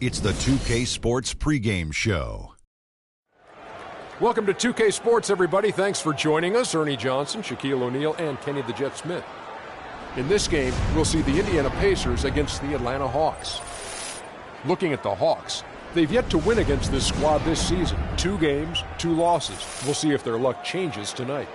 It's the 2K Sports pregame show. Welcome to 2K Sports, everybody. Thanks for joining us. Ernie Johnson, Shaquille O'Neal, and Kenny the Jet Smith. In this game, we'll see the Indiana Pacers against the Atlanta Hawks. Looking at the Hawks, they've yet to win against this squad this season. 2 games, 2 losses. We'll see if their luck changes tonight.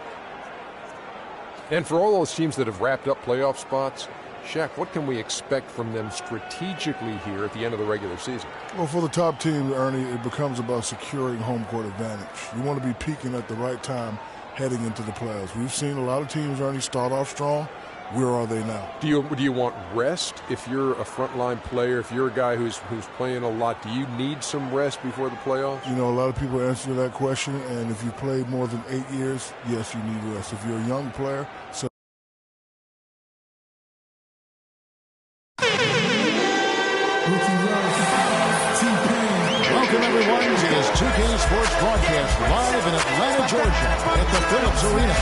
And for all those teams that have wrapped up playoff spots, Shaq, what can we expect from them strategically here at the end of the regular season? Well, for the top team, Ernie, it becomes about securing home court advantage. You want to be peaking at the right time heading into the playoffs. We've seen a lot of teams, Ernie, start off strong. Where are they now? Do you want rest if you're a frontline player, if you're a guy who's playing a lot? Do you need some rest before the playoffs? You know, a lot of people answer that question, and if you played more than 8 years, yes, you need rest. If you're a young player, so Welcome, everyone, to this 2K Sports broadcast live in Atlanta, Georgia at the Phillips Arena.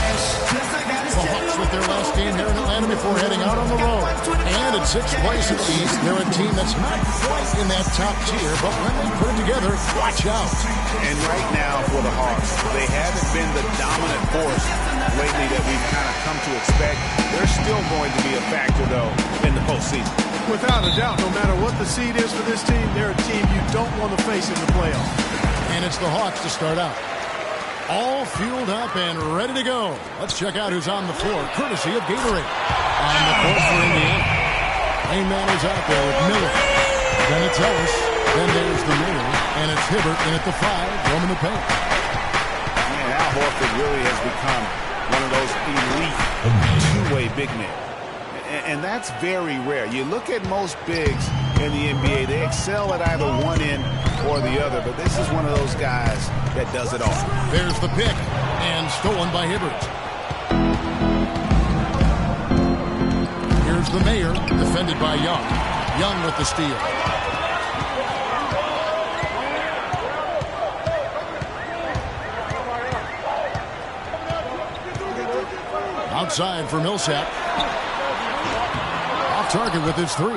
The Hawks with their last game here in Atlanta before heading out on the road. And in 6th place in the East, they're a team that's not quite in that top tier, but when they put it together, watch out. And right now for the Hawks, they haven't been the dominant force lately that we've kind of come to expect. They're still going to be a factor, though, in the postseason. Without a doubt, no matter what the seed is for this team, they're a team you don't want to face in the playoffs. And it's the Hawks to start out. All fueled up and ready to go. Let's check out who's on the floor, courtesy of Gatorade. On the court for Indiana. Heyman is out there with Miller. Then it's Ellis. Then there's the Mayor. And it's Hibbert in at the 5, roaming the paint. Man, Al Horford really has become one of those elite two-way big men. And that's very rare. You look at most bigs in the NBA, they excel at either one end or the other, but this is one of those guys that does it all. There's the pick, and stolen by Hibbert. Here's the Mayor, defended by Young. Young with the steal. Outside for Millsap. Off target with his 3.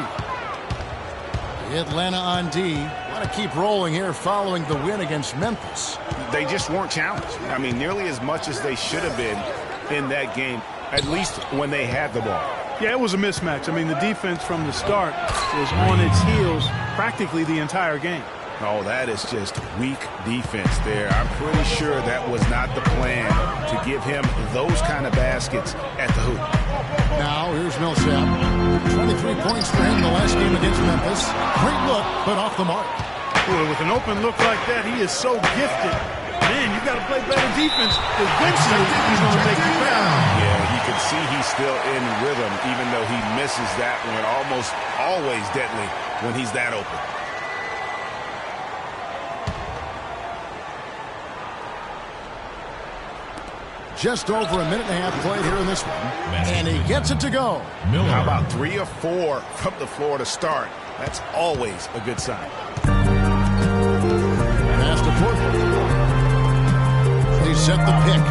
Atlanta on D. Want to keep rolling here following the win against Memphis. They just weren't challenged. I mean, nearly as much as they should have been in that game, at least when they had the ball. Yeah, it was a mismatch. I mean, the defense from the start was on its heels practically the entire game. Oh, that is just weak defense there. I'm pretty sure that was not the plan to give him those kind of baskets at the hoop. Now, here's Millsap. 23 points for him the last game against Memphis. Great look, but off the mark. Boy, with an open look like that, he is so gifted. Man, you got to play better defense. Eventually, he's going to make you foul. Yeah, you can see he's still in rhythm, even though he misses that one. Almost always deadly when he's that open. Just over a minute and a half played here in this one. And he gets it to go. How about 3 or 4 from the floor to start? That's always a good sign. Pass to Portland. They set the pick.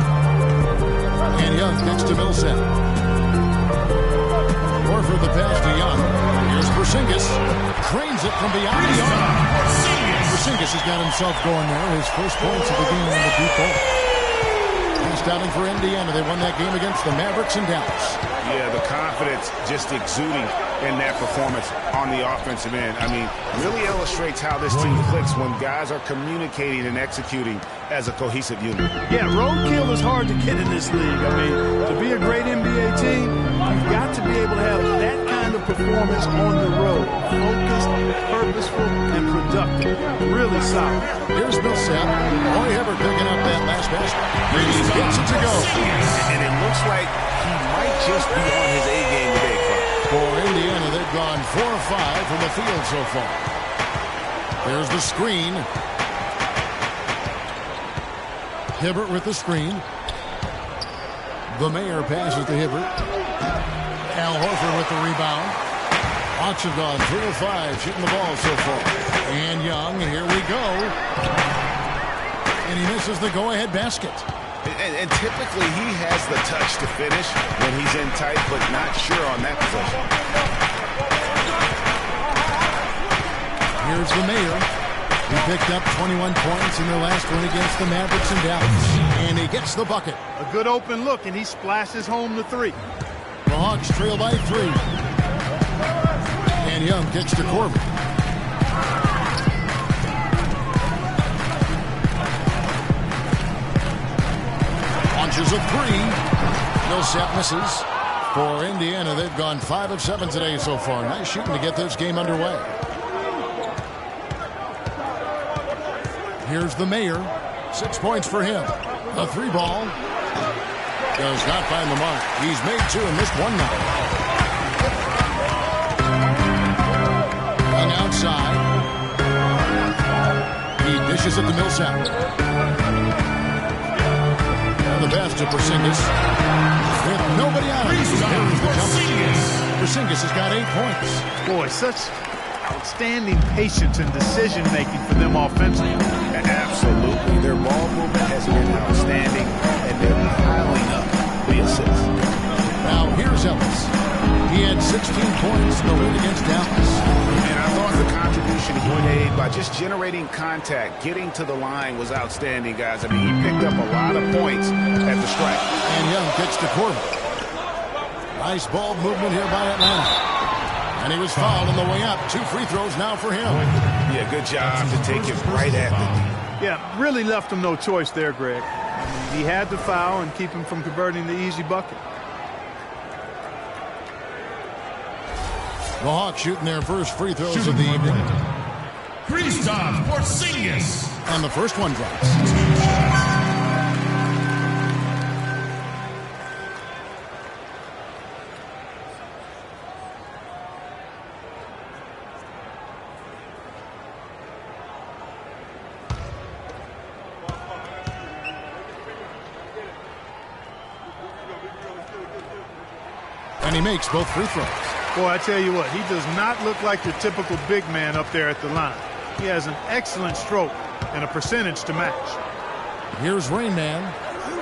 And Young kicks to Millsap. Horford the pass to Young. Here's Porzingis. Cranes it from beyond the arc. Porzingis has got himself going there. His first points of the game on the deep ball. Outing for Indiana. They won that game against the Mavericks in Dallas. Yeah, the confidence just exuding in that performance on the offensive end. I mean, really illustrates how this team clicks when guys are communicating and executing as a cohesive unit. Yeah, roadkill is hard to get in this league. I mean, to be a great NBA team, you've got to be able to have that kind of performance on the road. Focused, purposeful, and productive. Really solid. Here's Millsap. Roy Hibbert picking up that last basket. He gets it to go. And it looks like he might just be on his A game today, Clark. For Indiana, they've gone 4 of 5 from the field so far. There's the screen. Hibbert with the screen. The Mayor passes to Hibbert. Al Horford with the rebound. Hawks have gone 3 of 5 shooting the ball so far. And Young, here we go. And he misses the go-ahead basket. And typically he has the touch to finish when he's in tight, but not sure on that possession. Here's the mayor. He picked up 21 points in their last one against the Mavericks in Dallas. And he gets the bucket. A good open look, and he splashes home the three. The Hawks trail by 3. And Young kicks to Corbin. Launches a 3. Millsap misses. For Indiana, they've gone 5 of 7 today so far. Nice shooting to get this game underway. Here's the mayor. 6 points for him. A 3 ball. Does not find the mark. He's made 2 and missed 1 now. Young outside. He dishes it to Millsap. And the pass to Porzingis. With nobody out. Here's the jump. Porzingis has got 8 points. Boy, such outstanding patience and decision-making for them offensively. Absolutely. Their ball movement has been outstanding, and they're piling up the assists. Now here's Ellis. He had 16 points in the win against Dallas. And I thought the contribution he made by just generating contact, getting to the line was outstanding, guys. I mean, he picked up a lot of points at the stripe. And Young kicks to Corbin. Nice ball movement here by Atlanta. And he was fouled on the way up. 2 free throws now for him. Yeah, good job to take it right at the knee. Yeah, really left him no choice there, Greg. I mean, he had to foul and keep him from converting the easy bucket. The Hawks shooting their first free throws of the evening. Kristaps Porzingis. And the first one drops. And he makes both free throws. Boy, I tell you what, he does not look like your typical big man up there at the line. He has an excellent stroke and a percentage to match. Here's Rain Man.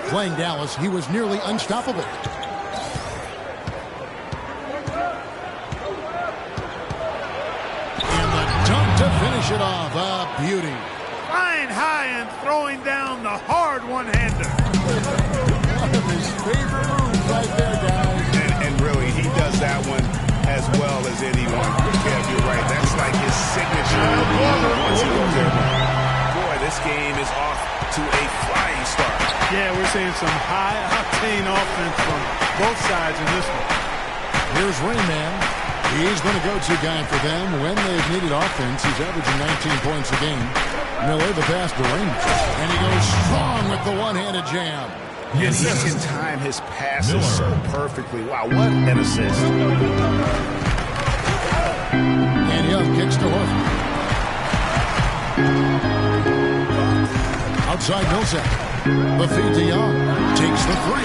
Playing Dallas, he was nearly unstoppable. And the dunk to finish it off. A beauty. Flying high and throwing down the hard one-hander. One of his favorite moves right there, guys. And really, he does that one as well as anyone. Kev, you're right. That's like his signature once he goes there. Boy, this game is off to a flying start. Yeah, we're seeing some high-octane offense from both sides in this one. Here's Rain Man. He's been a go-to guy for them when they've needed offense. He's averaging 19 points a game. Miller the pass to Rain. And he goes strong with the one-handed jam. Yes, he can time his passes so perfectly. Wow, what an assist. And Young kicks to Horford. Outside Millsap. The feed to Young. Takes the 3.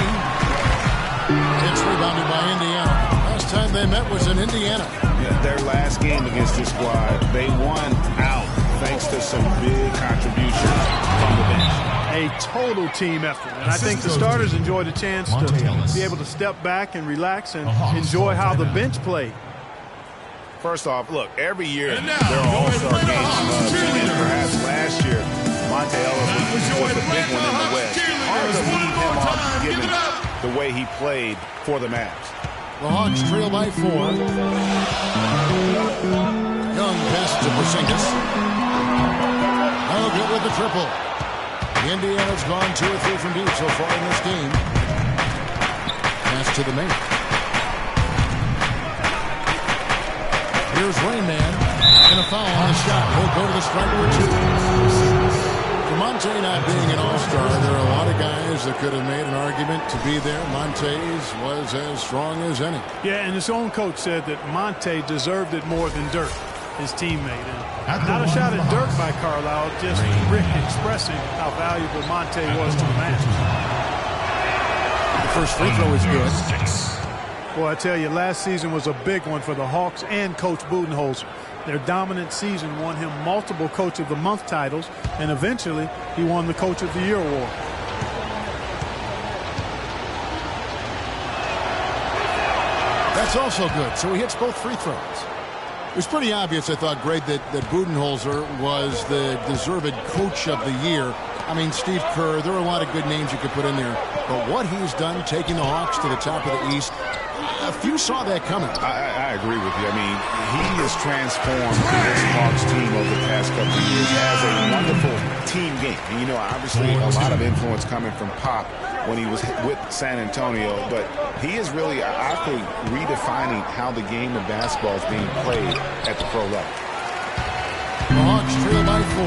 It's rebounded by Indiana. Last time they met was in Indiana. Yeah, their last game against this squad, they won out thanks to some big contributions from the bench. A total team effort. And I think the starters enjoyed a chance to be able to step back and relax and enjoy how the bench played. First off, look, every year there are all-star games. And perhaps last year, Monte Ellis was the big one in the West. Hard to leave him off given the way he played for the Mavs. The Hawks trail by 4. Young passes to Porzingis. No good with the triple. Indiana's gone 2 or 3 from deep so far in this game. Pass to the main. Here's Rain Man. And a foul on the shot. He'll go to the stripe for 2. For Monte not being an all-star, there are a lot of guys that could have made an argument to be there. Monte's was as strong as any. Yeah, and his own coach said that Monte deserved it more than Dirk, his teammate. And not a shot at Dirk by Carlisle, just Rick expressing how valuable Monte was to the Mavs. The first free throw is good. Boy, I tell you, last season was a big one for the Hawks and Coach Budenholzer. Their dominant season won him multiple Coach of the Month titles, and eventually he won the Coach of the Year award. That's also good, so he hits both free throws. It was pretty obvious, I thought, Greg, that Budenholzer was the deserved coach of the year. I mean, Steve Kerr, there are a lot of good names you could put in there. But what he's done, taking the Hawks to the top of the East, a few saw that coming. I agree with you. I mean, he has transformed this Hawks team over the past couple of years. Has a wonderful team game. And, you know, obviously a lot of influence coming from Pop when he was with San Antonio. But he is really, I think, redefining how the game of basketball is being played at the pro level. The Hawks trail by 4.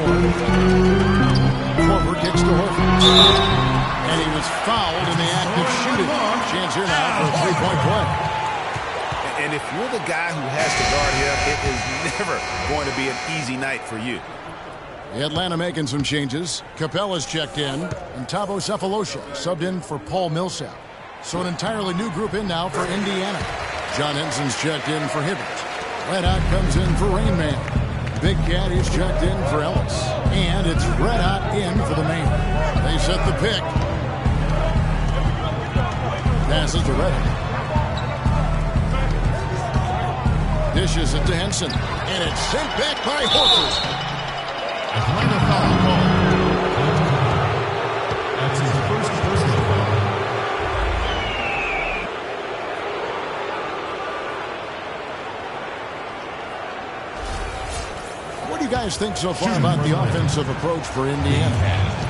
Korver kicks to Horford. And he was fouled in the act of shooting. Chance here now for a three-point play. And if you're the guy who has to guard him, it is never going to be an easy night for you. Atlanta making some changes. Capella's checked in, and Thabo Sefolosha subbed in for Paul Millsap. So an entirely new group in now for Indiana. John Henson's checked in for Hibbert. Red Hot comes in for Rain Man. Big Cat is checked in for Ellis. And it's Red Hot in for the main. They set the pick. Passes to Reddick. Dishes it to Henson. And it's sent back by Horford. Atlanta foul call. That's his first personal foul. What do you guys think so far about the offensive approach for Indiana?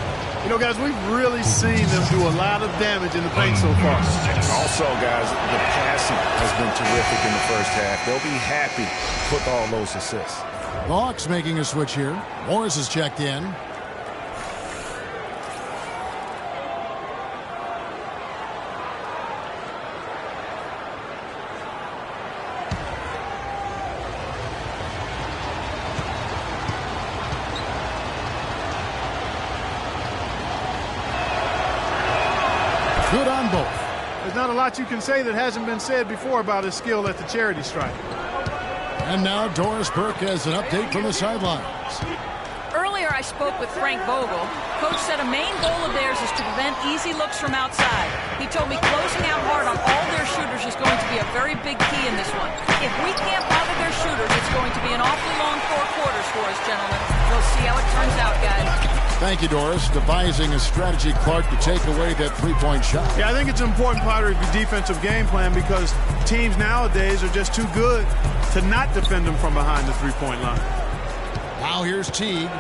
You know, guys, we've really seen them do a lot of damage in the paint so far. Also, guys, the passing has been terrific in the first half. They'll be happy with all those assists. The Hawks making a switch here. Morris is checked in. Good on both. There's not a lot you can say that hasn't been said before about his skill at the charity stripe. And now Doris Burke has an update from the sidelines. Earlier I spoke with Frank Vogel. Coach said a main goal of theirs is to prevent easy looks from outside. He told me closing out hard on all their shooters is going to be a very big key in this one. If we can't bother their shooters, it's going to be an awfully long 4 quarters for us, gentlemen. We'll see how it turns out, guys. Thank you, Doris. Devising a strategy, Clark, to take away that three-point shot. Yeah, I think it's an important part of your defensive game plan because teams nowadays are just too good to not defend them from behind the three-point line. Now here's Teague.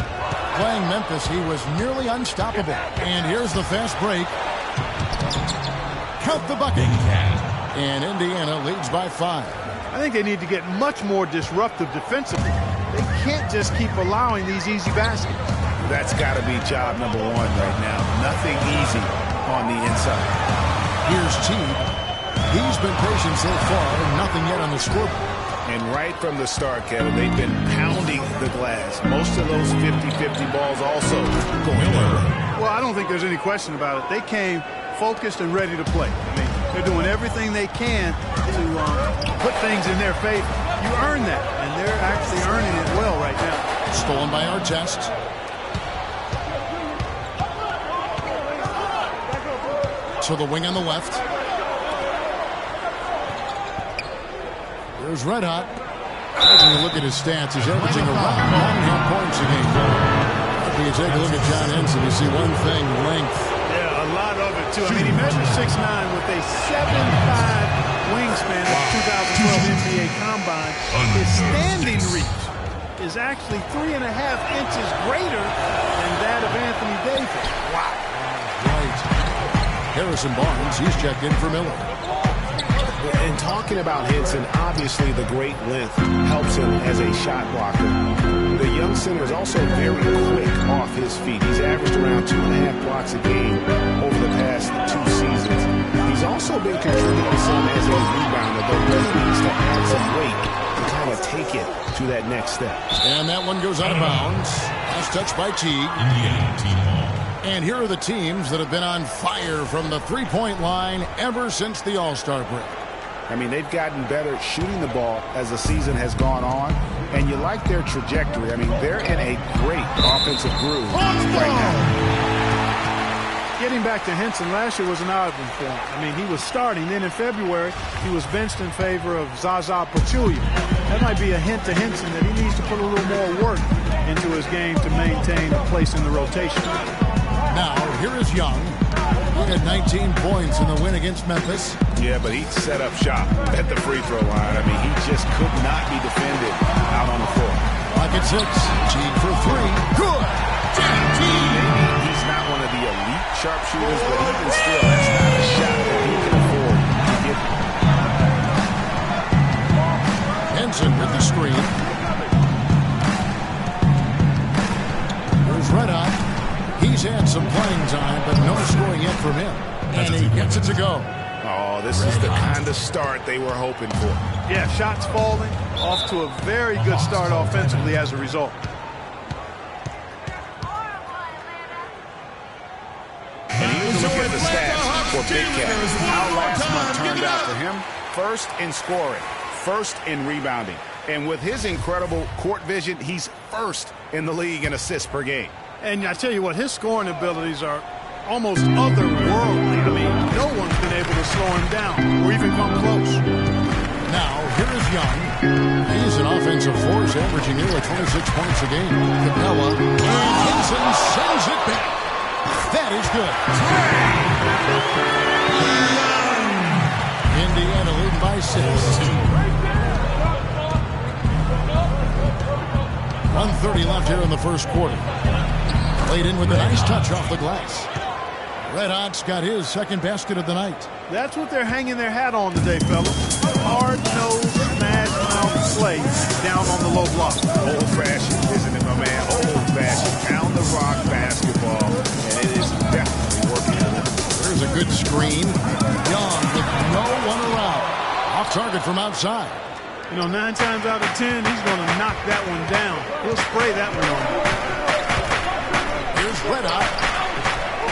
Playing Memphis, he was nearly unstoppable. And here's the fast break. Count the bucket. And Indiana leads by 5. I think they need to get much more disruptive defensively. They can't just keep allowing these easy baskets. That's got to be job number 1 right now. Nothing easy on the inside. Here's Teague. He's been patient so far, nothing yet on the scoreboard. And right from the start, Kevin, they've been pounding the glass. Most of those 50-50 balls also going their way. Well, I don't think there's any question about it. They came focused and ready to play. I mean, they're doing everything they can to put things in their favor. You earn that, and they're actually earning it well right now. Stolen by Artest. To the wing on the left. There's Red Hot. Taking a look at his stats, he's averaging around 9.5 points a game. If you take a look at John Henson, you see one thing, length. Yeah, a lot of it, too. I mean, he measures 6'9" with a 7'5" wingspan at the 2012 NBA Combine. His standing reach is actually 3.5 inches greater than that of Anthony Davis. Wow. Right. Harrison Barnes, he's checked in for Miller. And talking about Henson, obviously the great length helps him as a shot blocker. The young center is also very quick off his feet. He's averaged around 2.5 blocks a game over the past 2 seasons. He's also been contributing some as a rebounder, but really needs to add some weight to kind of take it to that next step. And that one goes out of bounds. Last touch by Teague. And here are the teams that have been on fire from the three-point line ever since the All-Star break. I mean, they've gotten better shooting the ball as the season has gone on, and you like their trajectory. I mean, they're in a great offensive groove right now. Getting back to Henson, last year was an odd one for him. I mean, he was starting. Then in February, he was benched in favor of Zaza Pachulia. That might be a hint to Henson that he needs to put a little more work into his game to maintain a place in the rotation. Now, here is Young. He had 19 points in the win against Memphis. Yeah, but he set up shop at the free throw line. I mean, he just could not be defended out on the floor. Clock at 6. Teague for 3. Good. Maybe he's not one of the elite sharpshooters, but even still, that's not a shot that he can afford to give. Henson with the screen. Here's Redot. He's had some playing time, but no scoring yet from him. And he gets it to go. Oh, this is the kind of start they were hoping for. Yeah, shots falling, off to a very good start offensively as a result. And here's a look at the stats for Big Cat. How last month turned out for him? First in scoring, first in rebounding. And with his incredible court vision, he's first in the league in assists per game. And I tell you what, his scoring abilities are almost otherworldly. I mean, no one's been able to slow him down or even come close. Now, here is Young. He's an offensive force, averaging nearly 26 points a game. Capella, and Henson sends it back. That is good. Indiana leading by 6. 1:30 left here in the first quarter. Played in with a nice touch off the glass. Redot's got his second basket of the night. That's what they're hanging their hat on today, fellas. Hard-nosed, smash-mouth play down on the low block. Old-fashioned, isn't it, my man? Old-fashioned, down-the-rock basketball, and it is definitely working for them. There's a good screen. Young with no one around. Off target from outside. You know, 9 times out of 10, he's going to knock that one down. He'll spray that one on. Here's Redot.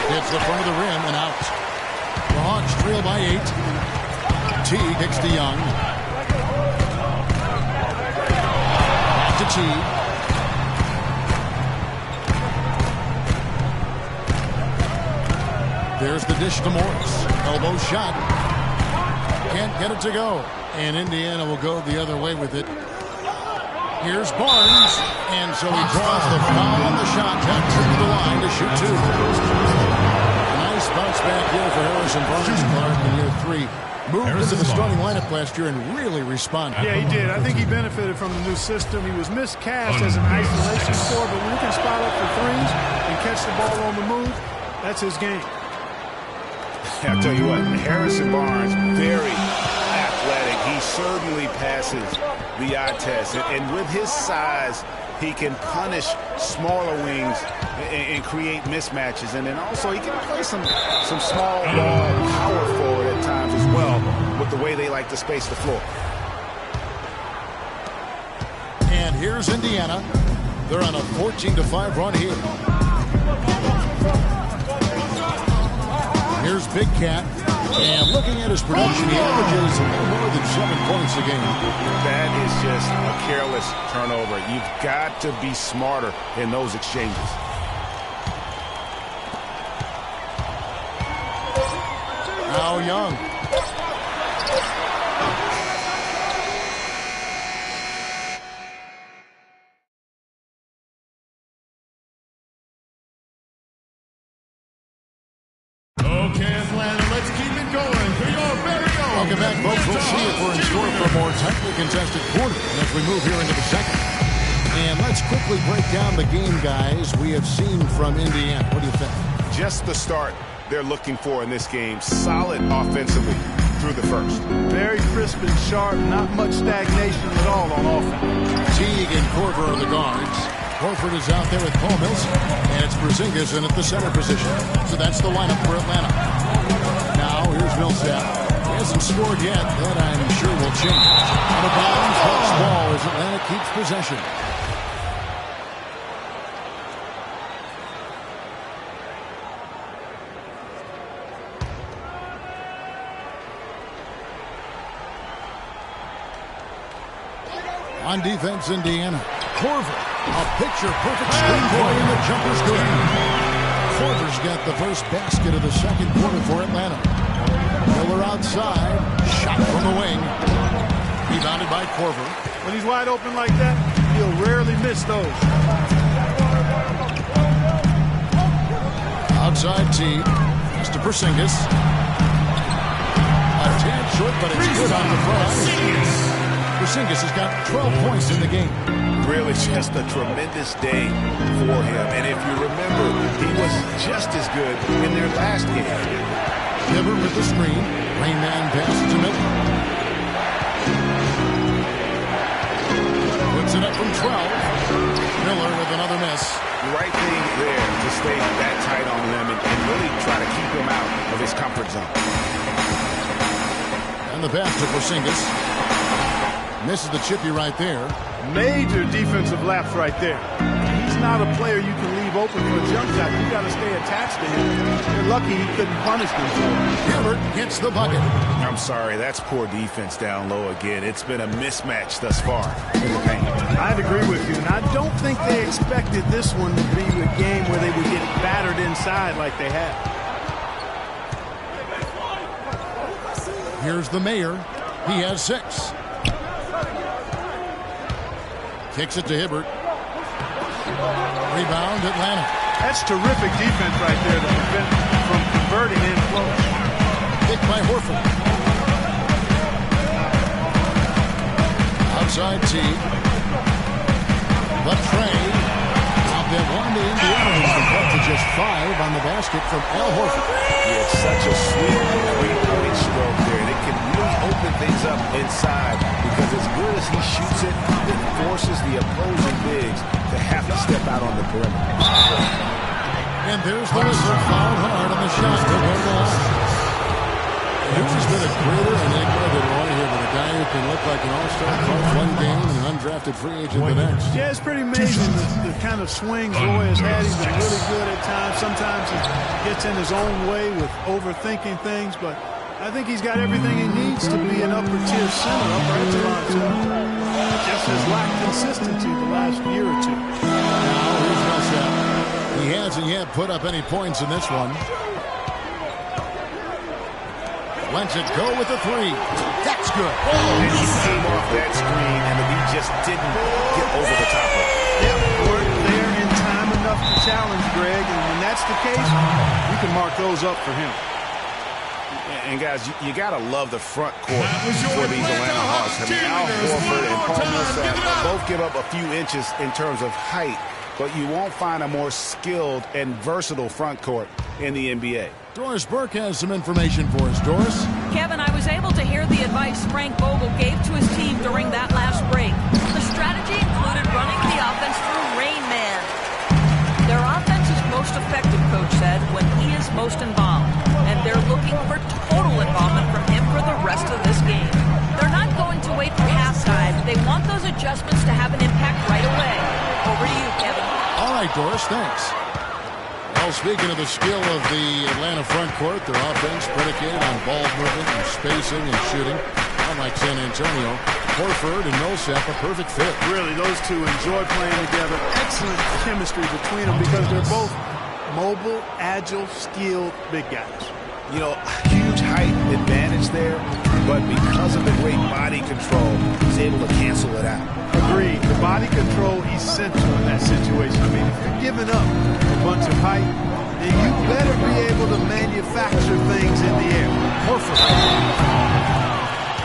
Hits the front of the rim and out. The Hawks trail by 8. Teague kicks to Young. Back to Teague. There's the dish to Morris. Elbow shot. Can't get it to go. And Indiana will go the other way with it. Here's Barnes. And so he draws the foul on the shot. Back to the line to shoot 2. Nice bounce back here for Harrison Barnes. Clark in year 3. Moved into the starting lineup last year and really responded. Yeah, he did. I think he benefited from the new system. He was miscast as an isolation scorer, but when he can spot up for threes and catch the ball on the move, that's his game. I'll tell you what, Harrison Barnes, very athletic. He certainly passes the eye test. And with his size, he can punish smaller wings and create mismatches. And then also he can play some small ball power forward at times as well with the way they like to space the floor. And here's Indiana. They're on a 14-5 run here. Here's Big Cat. And looking at his production, he averages a little more than 7 points a game. That is just a careless turnover. You've got to be smarter in those exchanges. Now Young. Welcome back, folks. We'll see if we're in store for a more tightly contested quarter as we move here into the second. And let's quickly break down the game, guys, we have seen from Indiana. What do you think? Just the start they're looking for in this game. Solid offensively through the first. Very crisp and sharp. Not much stagnation at all on offense. Teague and Korver are the guards. Horford is out there with Paul Millsap. And it's Porzingis in at the center position. So that's the lineup for Atlanta. Now here's Millsap. Hasn't scored yet. That I'm sure will change. Out of bounds, Hawks ball as Atlanta keeps possession. On defense, Indiana. Korver, a picture-perfect screen play, and the jumper's good. Korver's got the first basket of the second quarter for Atlanta. Miller outside, shot from the wing. Rebounded by Korver. When he's wide open like that, he'll rarely miss those. Outside T. Mr. Porzingis. A tad short, but it's good on the front. Porzingis has got 12 points in the game. Really just a tremendous day for him. And if you remember, he was just as good in their last game. Hibbert with the screen. Rain man passes to Miller. Puts it up from 12. Miller with another miss. Right thing there to stay that tight on him and really try to keep him out of his comfort zone. And the pass to Porzingis. Misses the chippy right there. Major defensive lapse right there. He's not a player you can leave open for a jump shot. You got to stay attached to him. You're lucky he couldn't punish them for it. Hibbert gets the bucket. I'm sorry, that's poor defense down low again. It's been a mismatch thus far in the paint. I'd agree with you, and I don't think they expected this one to be a game where they would get battered inside like they have. Here's the mayor. He has 6. Kicks it to Hibbert. Rebound, Atlanta. That's terrific defense right there to prevent from converting in close. Picked by Horford. Outside T. But Trey. Out there one to Indiana. He's been cut to just 5 on the basket from Al Horford. Yeah, it's such a sweet three-point stroke there. And it can really open things up inside because as good as he shoots it, it forces the opposing bigs to have to step out on the perimeter. And there's the whistle. Fouled hard on the shot to go down. Who's been a greater enigma than Roy Hibbert, a guy who can look like an all-star coach one game and an undrafted free agent the next. Yeah, it's pretty amazing the kind of swings Roy has had. He's been really good at times. Sometimes he gets in his own way with overthinking things, but I think he's got everything he needs to be an upper-tier center, upper echelon center. Just has lacked consistency the last year or two. Now here's Millsap. He hasn't yet put up any points in this one. Lets it go with the 3. That's good. And he came off that screen, and the Heat just didn't get over the top of it. Yep, weren't there in time enough to challenge Greg, and when that's the case, you can mark those up for him. And guys, you got to love the front court for these Atlanta Hawks. I mean, Al Horford and Paul Millsap both give up a few inches in terms of height, but you won't find a more skilled and versatile front court in the NBA. Doris Burke has some information for us. Doris? Kevin, I was able to hear the advice Frank Vogel gave to his team during that last break. The strategy included running the offense through Rain Man. Their offense is most effective, Coach said, when he is most involved. And they're looking for total involvement from him for the rest of this game. They're not going to wait for halftime. They want those adjustments to have an impact right away. Over to you, Kevin. All right, Doris, thanks. Well, speaking of the skill of the Atlanta front court, their offense predicated on ball movement and spacing and shooting. Unlike San Antonio, Horford and Millsap a perfect fit. Really, those two enjoy playing together. Excellent chemistry between them because they're both mobile, agile, skilled big guys. You know, huge height advantage there, but because of the great body control, he's able to cancel it out. Agreed. The body control essential in that situation. I mean, if you're giving up a bunch of height, then you better be able to manufacture things in the air. Horford.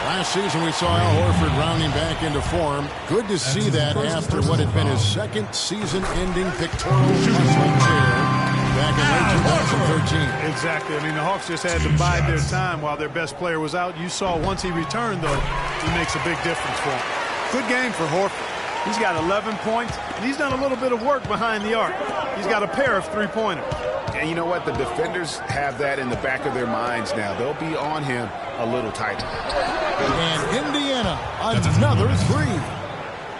Last season we saw Al Horford rounding back into form. Good to see that after what had been his second season-ending pictorial hustling tear back in late 2013. Exactly. I mean, the Hawks just had to bide their time while their best player was out. You saw once he returned, though, he makes a big difference for him. Good game for Horford. He's got 11 points, and he's done a little bit of work behind the arc. He's got a pair of three-pointers. And you know what? The defenders have that in the back of their minds now. They'll be on him a little tighter. And Indiana, another 3.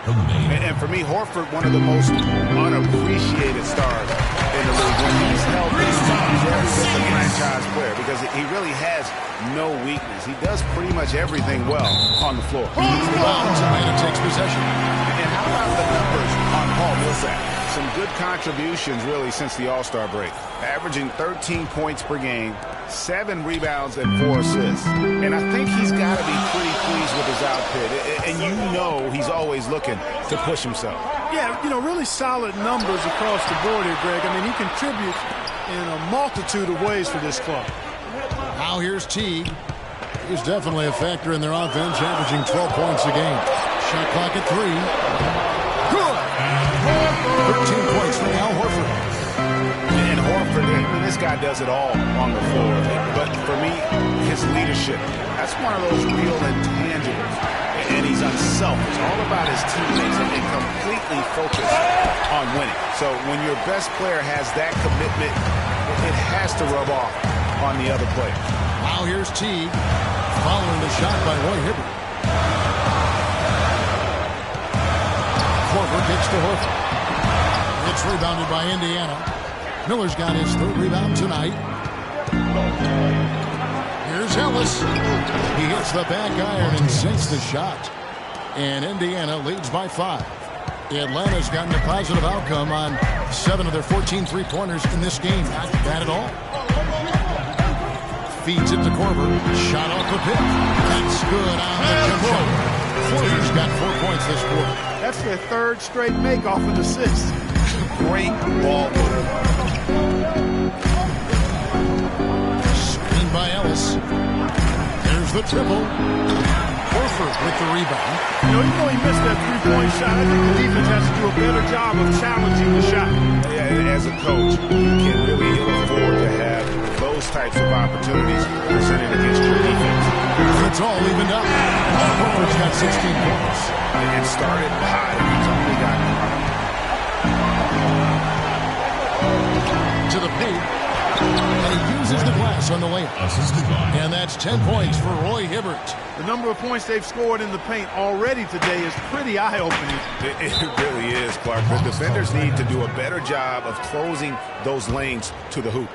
And for me, Horford, one of the most unappreciated stars in the league. When he's healthy, He's every bit the franchise player because he really has no weakness. He does pretty much everything well on the floor. Atlanta takes possession. And how about the numbers on Paul Millsap? Some good contributions, really, since the All-Star break. Averaging 13 points per game, 7 rebounds, and 4 assists. And I think he's got to be pretty pleased with his output. And you know he's always looking to push himself. Yeah, you know, really solid numbers across the board here, Greg. I mean, he contributes in a multitude of ways for this club. Now here's Teague. He's definitely a factor in their offense, averaging 12 points a game. Shot clock at 3. Good! 13 points for Al Horford. And Horford, I mean, this guy does it all on the floor. But for me, his leadership, that's one of those real intangibles. And he's unselfish, all about his teammates, and completely focused on winning. So when your best player has that commitment, it has to rub off on the other players. Now here's Teague, following the shot by Roy Hibbert. Korver kicks to Horford. It's rebounded by Indiana. Miller's got his 3rd rebound tonight. Here's Ellis. He hits the back iron and sinks the shot. And Indiana leads by 5. Atlanta's gotten a positive outcome on 7 of their 14 3-pointers in this game. Not bad at all. Feeds it to Korver. Shot off the pick. That's good on the jump shot. Korver's got 4 points this quarter. That's their 3rd straight make off an assist. Great ball winner. Screen by Ellis. There's the triple. Horford with the rebound. You know, even though he missed that 3-point shot, I think the defense has to do a better job of challenging the shot. Yeah, as a coach, you can really ill afford to have those types of opportunities presented against your defense. It's all evened up. Horford's got 16 points. And started high. He's only got 9. To the paint. And he uses the glass on the layup. And that's 10 points for Roy Hibbert. The number of points they've scored in the paint already today is pretty eye-opening. It really is, Clark. The defenders need to do a better job of closing those lanes to the hoop.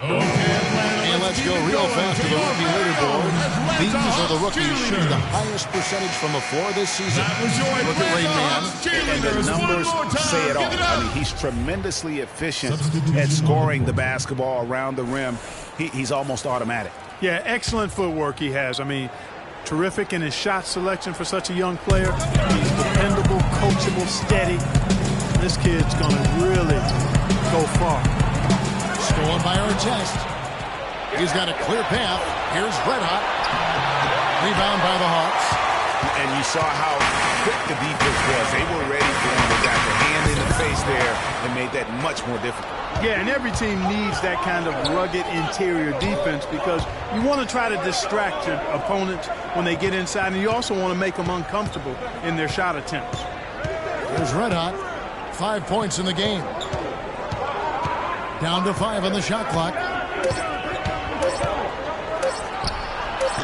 And let's go real fast to the rookie leaderboard. These are the rookies shooting the highest percentage from the floor this season. Look at Rain Man. And the numbers say it all. I mean, he's tremendously efficient at scoring the basketball around the rim. He's almost automatic. Yeah, excellent footwork he has. I mean, terrific in his shot selection for such a young player. He's dependable, coachable, steady. This kid's going to really go far. Stolen by Artest. He's got a clear path. Here's Red Hot. Rebound by the Hawks. And you saw how quick the defense was. They were ready for him. They got the hand in the face there and made that much more difficult. Yeah, and every team needs that kind of rugged interior defense because you want to try to distract your opponents when they get inside, and you also want to make them uncomfortable in their shot attempts. There's Red Hot. 5 points in the game. Down to 5 on the shot clock.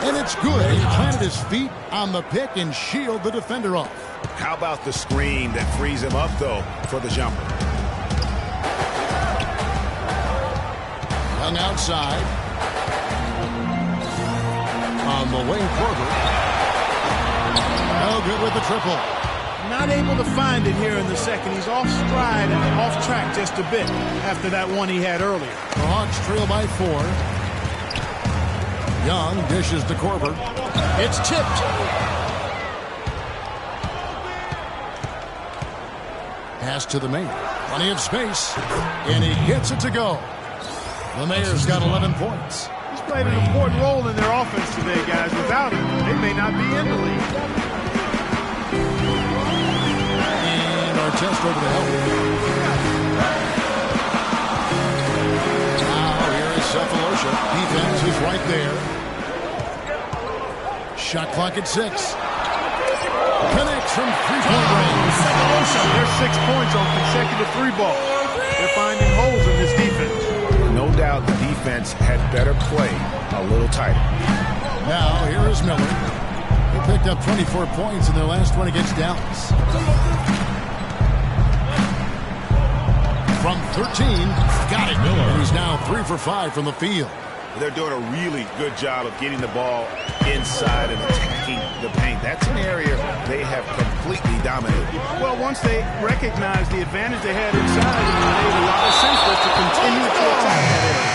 And it's good. He planted his feet on the pick and shielded the defender off. How about the screen that frees him up, though, for the jumper? Hung outside. On the wing, Korver. No good with the triple. Not able to find it here in the second. He's off stride and off track just a bit after that one he had earlier. The Hawks trail by 4. Young dishes to Korver. It's tipped. Pass to the Mayor. Plenty of space. And he gets it to go. The Mayor's got 11 points. He's played an important role in their offense today, guys. Without him, they may not be in the league. Artest over the help. Now here is Cephalosha. Defense is right there. Shot clock at 6. Connects from 3-point range. There's 6 points on consecutive 3 balls. They're finding holes in this defense. No doubt the defense had better play a little tighter. Now here is Miller. They picked up 24 points in their last one against Dallas. From 13, got it. And he's now 3 for 5 from the field. They're doing a really good job of getting the ball inside and attacking the paint. That's an area they have completely dominated. Well, once they recognized the advantage they had inside, it made a lot of sense for us to continue to attack that area.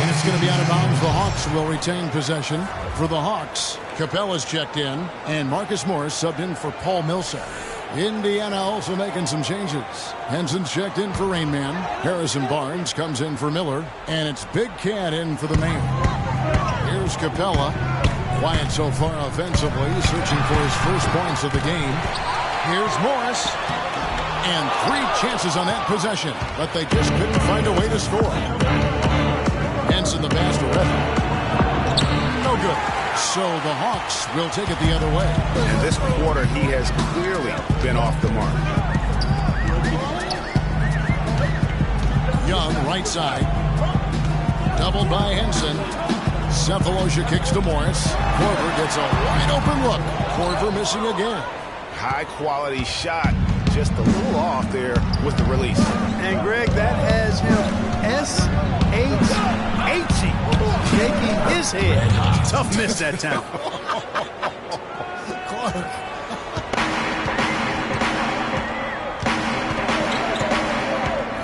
And it's going to be out of bounds. The Hawks will retain possession. For the Hawks, Capella's checked in, and Marcus Morris subbed in for Paul Millsap. Indiana also making some changes. Henson's checked in for Rainman. Harrison Barnes comes in for Miller. And it's Big Cat in for the man. Here's Capella. Quiet so far offensively, searching for his first points of the game. Here's Morris. And 3 chances on that possession, but they just couldn't find a way to score. Henson the pass to Redmond. No good. So the Hawks will take it the other way. And this quarter, he has clearly been off the mark. Young, right side. Doubled by Henson. Cephalosha kicks to Morris. Korver gets a wide open look. Korver missing again. High quality shot. Just a little off there with the release. And Greg, that has him S-H-H-E, shaking his head. Tough miss that time. Clark.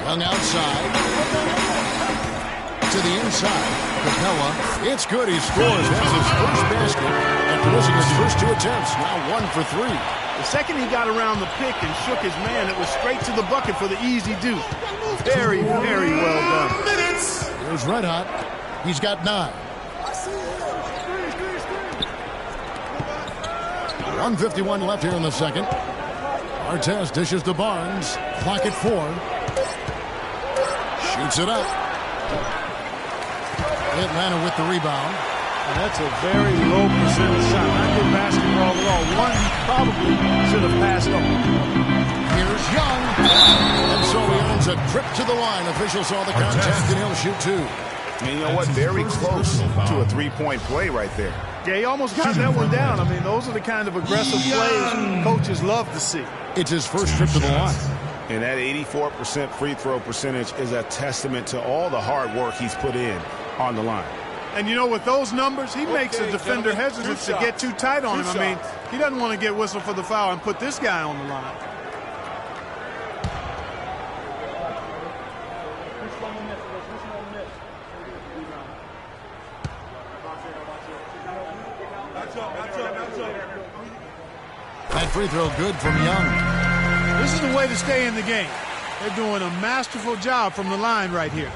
Young outside. To the inside. Capella. It's good. He scores. Has his first basket after missing his first 2 attempts. Now 1 for 3. The second he got around the pick and shook his man, it was straight to the bucket for the easy deuce. Very, very well done. Here's Red Hot. He's got 9. 1:51 left here in the second. Artest dishes to Barnes. Clock at 4. Shoots it up. Atlanta with the rebound. And that's a very low percentage shot. Not good basketball at all. One he probably should have passed on. Here's Young. And so he earns a trip to the line. Officials saw the contact and he'll shoot 2. And you know what? Very close to a 3-point play right there. Yeah, he almost got that one down. I mean, those are the kind of aggressive plays coaches love to see. It's his first trip to the line. And that 84% free throw percentage is a testament to all the hard work he's put in on the line. And, you know, with those numbers, he makes a defender hesitant to get too tight on him. I mean, he doesn't want to get whistled for the foul and put this guy on the line. That free throw good from Young. This is the way to stay in the game. They're doing a masterful job from the line right here.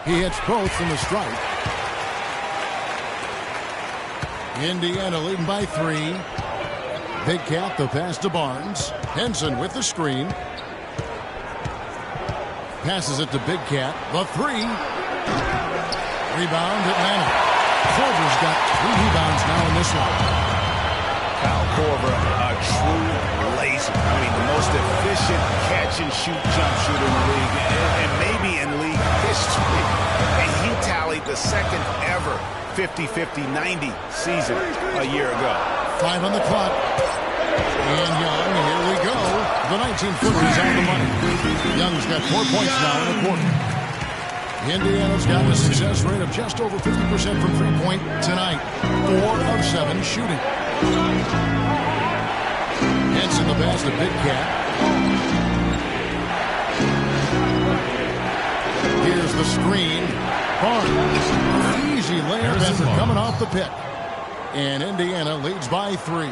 He hits both from the stripe. Indiana leading by 3. Big Cat, the pass to Barnes. Henson with the screen. Passes it to Big Cat. The 3. Rebound Atlanta. Korver's got 3 rebounds now in this one. Kyle Korver, a true laser. I mean, the most efficient catch-and-shoot jump shooter in the league, and maybe in league history. And he tallied the second ever 50-50-90 season a year ago. 5 on the clock. And Young, here we go. The 19-footer is on the money. Young's got 4 points now in the quarter. Indiana's got a success rate of just over 50% from three-point tonight. 4 of 7 shooting. Henson the pass to Big Cat. Here's the screen. Barnes. Easy layup after coming off the pick. And Indiana leads by 3.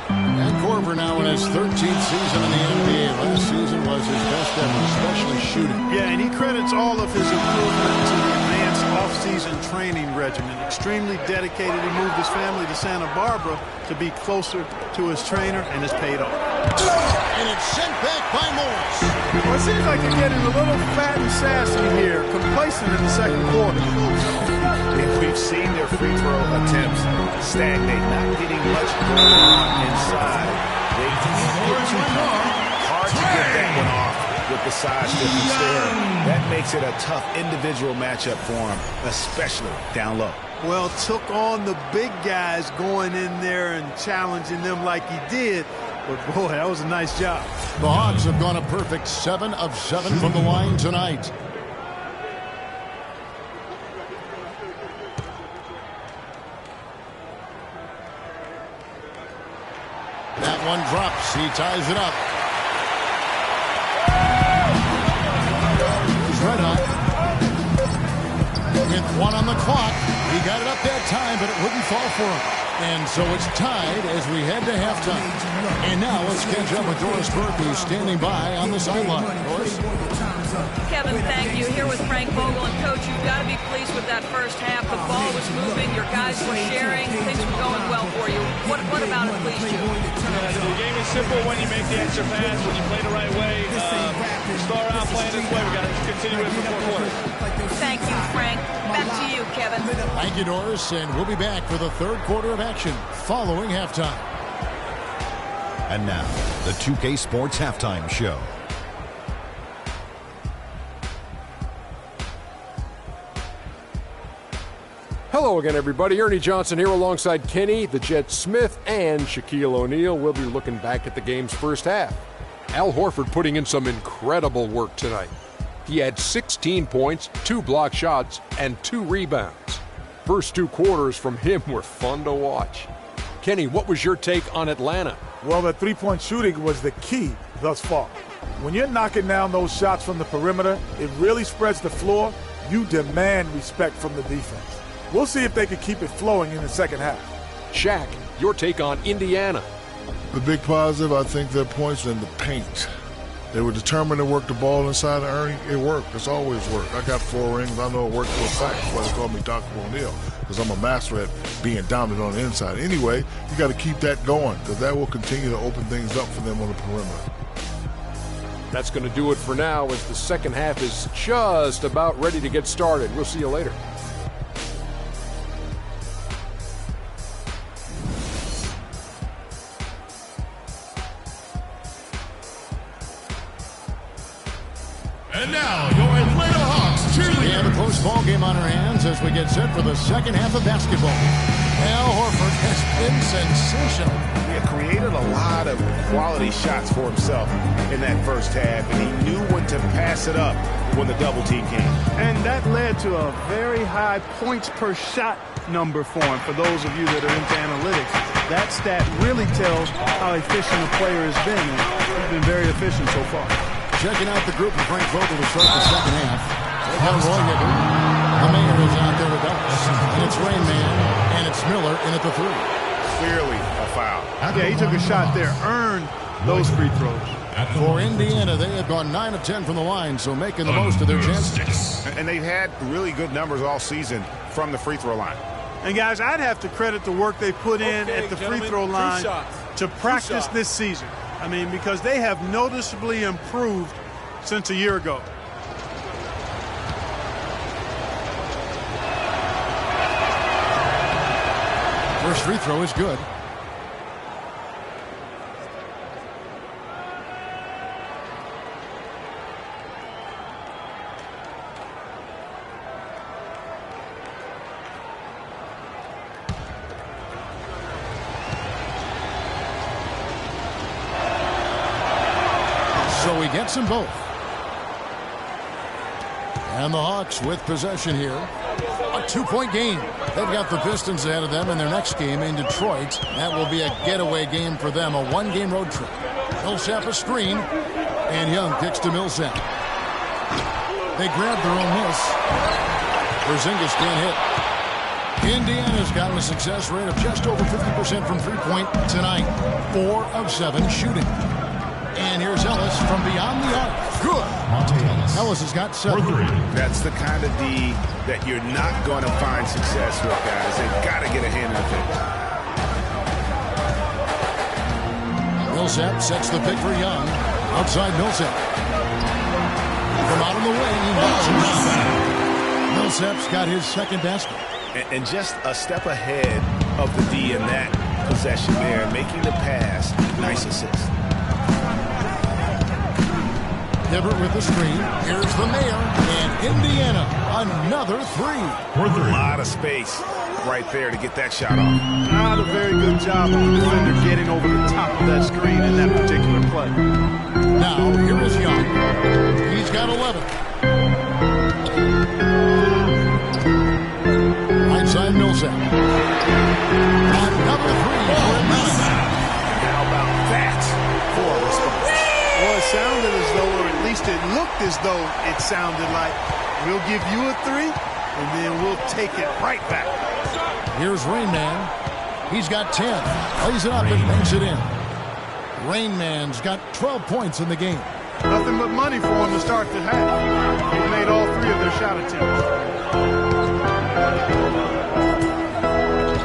And Korver now in his 13th season in the NBA. Last season was his best ever, especially shooting. Yeah, and he credits all of his improvement to the advanced off-season training regimen. Extremely dedicated. He moved his family to Santa Barbara to be closer to his trainer, and it's paid off. And it's sent back by Morris. Well, it seems like they're getting a little fat and sassy here, complacent in the second quarter. We've seen their free throw attempts stagnate, not getting much going on inside. They can't get too hard to get that one off with the size difference there. That makes it a tough individual matchup for him, especially down low. Well, took on the big guys going in there and challenging them like he did. But, boy, that was a nice job. The Hawks have gone a perfect 7 of 7 from the line tonight. That one drops. He ties it up. He's red hot. With 1 on the clock. He got it up that time, but it wouldn't fall for him. And so it's tied as we head to halftime. And now let's catch up with Doris Burke, who's standing by on the sideline. Doris? Kevin, thank you. Here with Frank Vogel. And, Coach, you've got to be pleased with that first half. The ball was moving. Your guys were sharing. Things were going well for you. What about it pleased you? The game is simple when you make the extra pass, when you play the right way. Start out playing this way. We've got to continue it for 4 quarters. Thank you, Frank. Back to you, Kevin. Thank you, Doris. And we'll be back for the third quarter of action following halftime. And now, the 2K Sports Halftime Show. Hello again, everybody. Ernie Johnson here alongside Kenny, the Jet Smith, and Shaquille O'Neal. We'll be looking back at the game's first half. Al Horford putting in some incredible work tonight. He had 16 points, 2 block shots, and 2 rebounds. First 2 quarters from him were fun to watch. Kenny, what was your take on Atlanta? Well, the three-point shooting was the key thus far. When you're knocking down those shots from the perimeter, it really spreads the floor. You demand respect from the defense. We'll see if they can keep it flowing in the second half. Shaq, your take on Indiana? The big positive, I think, their points in the paint. They were determined to work the ball inside of Ernie. It worked. It's always worked. I got 4 rings. I know it worked for a fact. That's why they call me Dr. O'Neal, because I'm a master at being dominant on the inside. Anyway, you got to keep that going, because that will continue to open things up for them on the perimeter. That's going to do it for now, as the second half is just about ready to get started. We'll see you later. And now, your Atlanta Hawks cheerleaders. We have a close ball game on our hands as we get set for the second half of basketball. Al Horford has been sensational. He created a lot of quality shots for himself in that first half, and he knew when to pass it up when the double team came. And that led to a very high points per shot number for him. For those of you that are into analytics, that stat really tells how efficient a player has been. And he's been very efficient so far. Checking out the group of Frank Vogel to start the second half. The mayor is out there with us. And it's Rain Man, and it's Miller in at the 3. Clearly a foul. Yeah, he took a shot there, earned those free throws. For Indiana, they have gone 9 of 10 from the line, so making the most of their chances. And they've had really good numbers all season from the free throw line. And, guys, I'd have to credit the work they put in at the free throw line to practice this season. I mean, because they have noticeably improved since a year ago. First free throw is good. So he gets them both. And the Hawks with possession here. A 2-point game. They've got the Pistons ahead of them in their next game in Detroit. That will be a getaway game for them, a 1-game road trip. Millsap a screen, and Young kicks to Millsap. They grab their own miss. Porzingis can't hit. Indiana's gotten a success rate of just over 50% from three-point tonight. 4 of 7 shooting. And And here's Ellis from beyond the arc. Good. Ellis has got 7. That's the kind of D that you're not going to find success with, guys. They've got to get a hand in the thing. Millsap sets the pick for Young. Outside Millsap. From out of the way, he knocks him down. Millsap's got his second basket. And just a step ahead of the D in that possession there, making the pass. Nice assist. Hibbert with the screen. Here's the Mayor. And Indiana, another 3. A lot of space right there to get that shot off. Not a very good job of the defender getting over the top of that screen in that particular play. Now, here is Young. He's got 11. Right side Millsap. Another 3 for Millsap. How about that for a response? Well, it sounded as though, or at least it looked as though it sounded like, we'll give you a 3, and then we'll take it right back. Here's Rain Man. He's got 10. Lays it up and banks it in. Rain Man's got 12 points in the game. Nothing but money for him to start the half. They made all 3 of their shot attempts.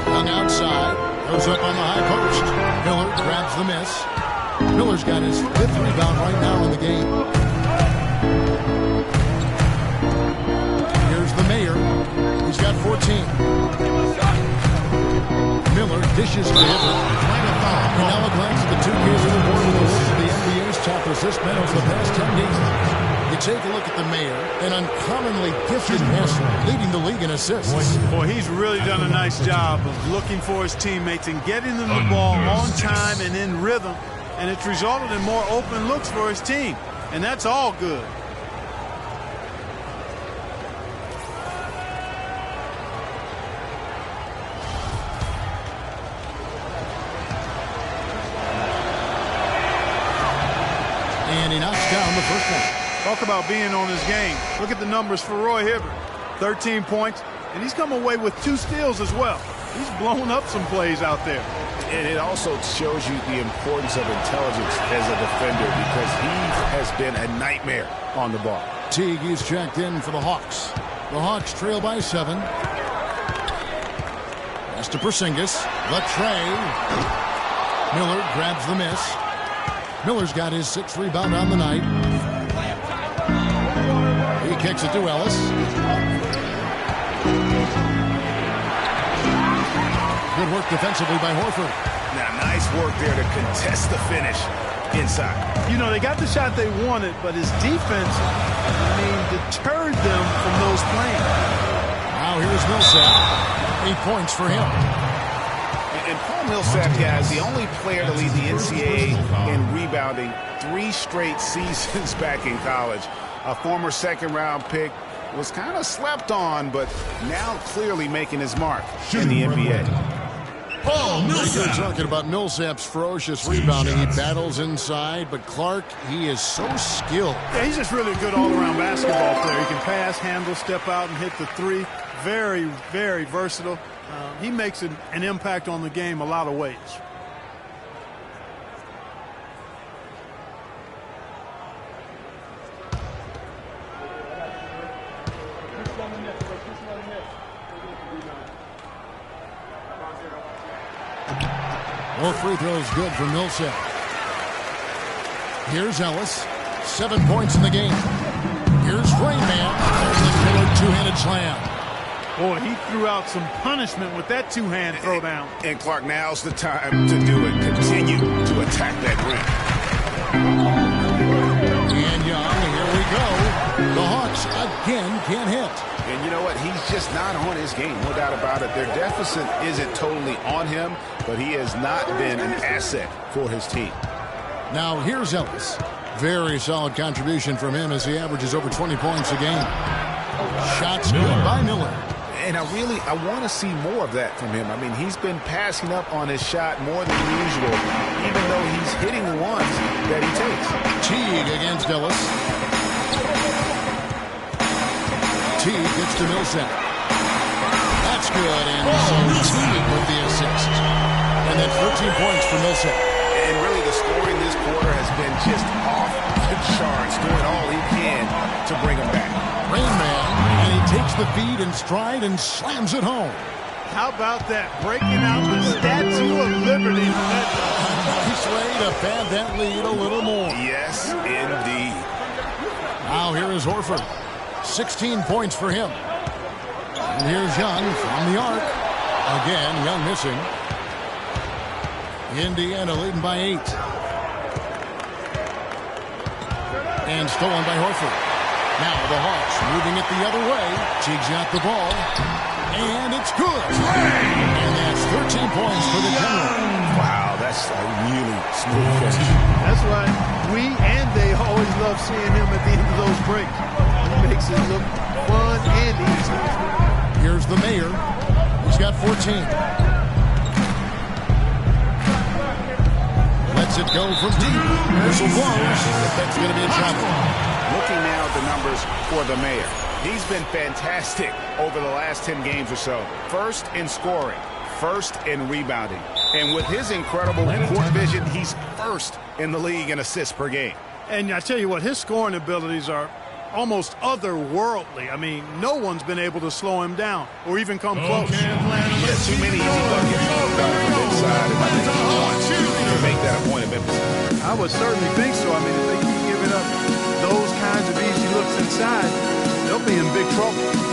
Young outside. Goes up on the high post. Miller grabs the miss. Miller's got his 5th rebound right now in the game. Here's the Mayor. He's got 14. Miller dishes to Hibbert. And now a glance at the 2K scoreboard with a list of the NBA's top assist men over the past 10 games. You take a look at the Mayor, an uncommonly gifted passer, leading the league in assists. Boy, he's really done a nice job of looking for his teammates and getting them the ball on time and in rhythm. And it's resulted in more open looks for his team. And that's all good. And he knocks down the first one. Talk about being on his game. Look at the numbers for Roy Hibbert. 13 points, and he's come away with 2 steals as well. He's blown up some plays out there. And it also shows you the importance of intelligence as a defender because he has been a nightmare on the ball. Teague is checked in for the Hawks. The Hawks trail by 7. Pass to Porzingis. The tray. Miller grabs the miss. Miller's got his 6th rebound on the night. He kicks it to Ellis. Good work defensively by Horford. Now, nice work there to contest the finish inside. You know, they got the shot they wanted, but his defense, deterred them from those playing. Now here's Millsap. 8 points for him. And Paul Millsap, guys, the only player to lead the NCAA in rebounding 3 straight seasons back in college. A former second-round pick, was kind of slept on, but now clearly making his mark in the NBA. You're talking about Millsap's ferocious rebounding. He battles inside, but Clark, he is so skilled. Yeah, he's just really a good all-around basketball player. He can pass, handle, step out, and hit the 3. Very, very versatile. He makes an impact on the game a lot of ways. More free throws good for Millsap. Here's Ellis. 7 points in the game. Here's Rain Man. There's the killer 2-handed slam. Boy, he threw out some punishment with that 2-hand throwdown. And Clark, now's the time to do it. Continue to attack that rim. And Young, here we go. The Hawks again can't hit. And you know what? He's just not on his game, no doubt about it. Their deficit isn't totally on him, but he has not been an asset for his team. Now here's Ellis. Very solid contribution from him as he averages over 20 points a game. Shots good by Miller. And I want to see more of that from him. I mean, he's been passing up on his shot more than usual, even though he's hitting the ones that he takes. Teague against Ellis. Teague gets to Millsap. That's good, and so Teague with the assist. And then 14 points for Millsap. And really the scoring this quarter has been just off the charts, doing all he can to bring them back. Rain Man, and he takes the feed in stride and slams it home. How about that? Breaking out the Statue of Liberty. Nice way to pad that lead a little more. Yes, indeed. Now here is Horford. 16 points for him. And here's Young from the arc. Again, Young missing. Indiana leading by 8. And stolen by Horford. Now the Hawks moving it the other way. Teague's got the ball. And it's good. And that's 13 points for the General. Wow, that's a really smooth finish. That's why we and they always love seeing him at the end of those breaks. It makes it look fun and easy. Here's the mayor. He's got 14. Lets it go from deep. Whistle blows. That's going to be a travel. Looking now at the numbers for the mayor. He's been fantastic over the last 10 games or so. First in scoring, first in rebounding. And with his incredible court vision, he's first in the league in assists per game. And I tell you what, his scoring abilities are almost otherworldly. I mean, no one's been able to slow him down or even come close. Yeah, too many easy buckets coming from inside, and I think he wants to make that a point of emphasis. I would certainly think so. I mean, if they keep giving up those kinds of easy looks inside, they'll be in big trouble.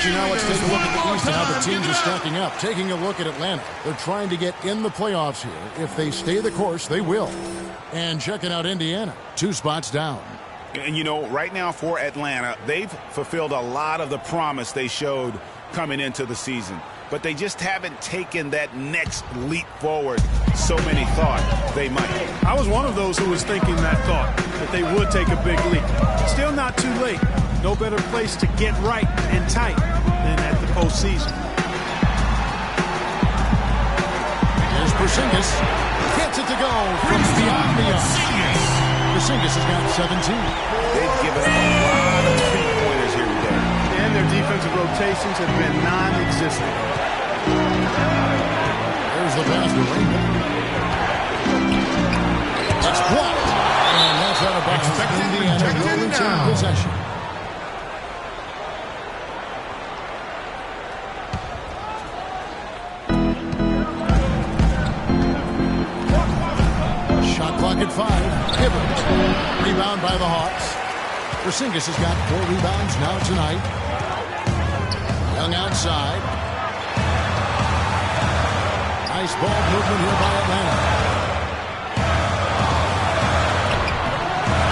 Now let's take a look at the East and how the teams are stacking up. Taking a look at Atlanta. They're trying to get in the playoffs here. If they stay the course, they will. And checking out Indiana. 2 spots down. And, you know, right now for Atlanta, they've fulfilled a lot of the promise they showed coming into the season. But they just haven't taken that next leap forward so many thought they might. I was one of those who was thinking that thought, that they would take a big leap. Still not too late. No better place to get right and tight than at the postseason. There's Porzingis. Gets it to go from beyond the arc. Porzingis has got 17. They've given up a lot of three-pointers here today. And their defensive rotations have been non-existent. There's the pass to Rainbow. It's blocked. And that's out of bounds. Indiana will return possession. At 5. Hibbert. Rebound by the Hawks. Porzingis has got 4 rebounds now tonight. Young outside. Nice ball movement here by Atlanta.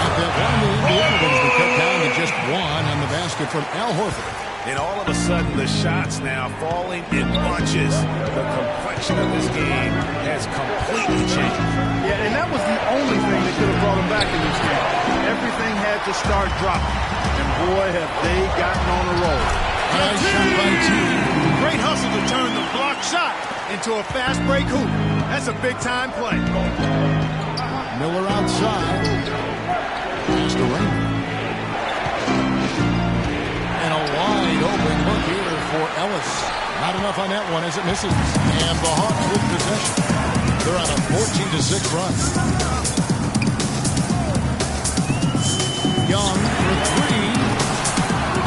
At that one, the Indiana ones were cut down to just 1 on the basket from Al Horford. And all of a sudden, the shots now falling in bunches. The complexion of this game has completely changed. Yeah, and that was the only thing that could have brought him back in this game. Everything had to start dropping. And boy, have they gotten on a roll. Nice shot by Teague. Great hustle to turn the block shot into a fast break hoop. That's a big-time play. Miller outside. Pass to Raymond. And a wide open look here for Ellis. Not enough on that one as it misses. And the Hawks with possession. They're on a 14-6 run. Young for 3.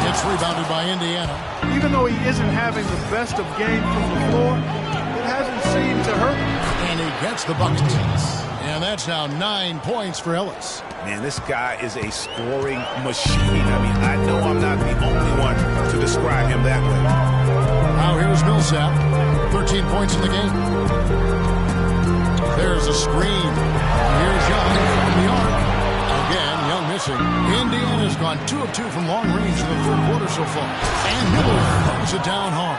It's rebounded by Indiana. Even though he isn't having the best of games from the floor, it hasn't seemed to hurt. And he gets the bucket. And that's now 9 points for Ellis. Man, this guy is a scoring machine. I mean, I know I'm not the only one to describe him that way. Now here's Millsap. 13 points in the game. There's a screen. Here's Young from the arc. Again, Young missing. Indiana's gone 2 of 2 from long range in the third quarter so far. And Miller throws it down hard.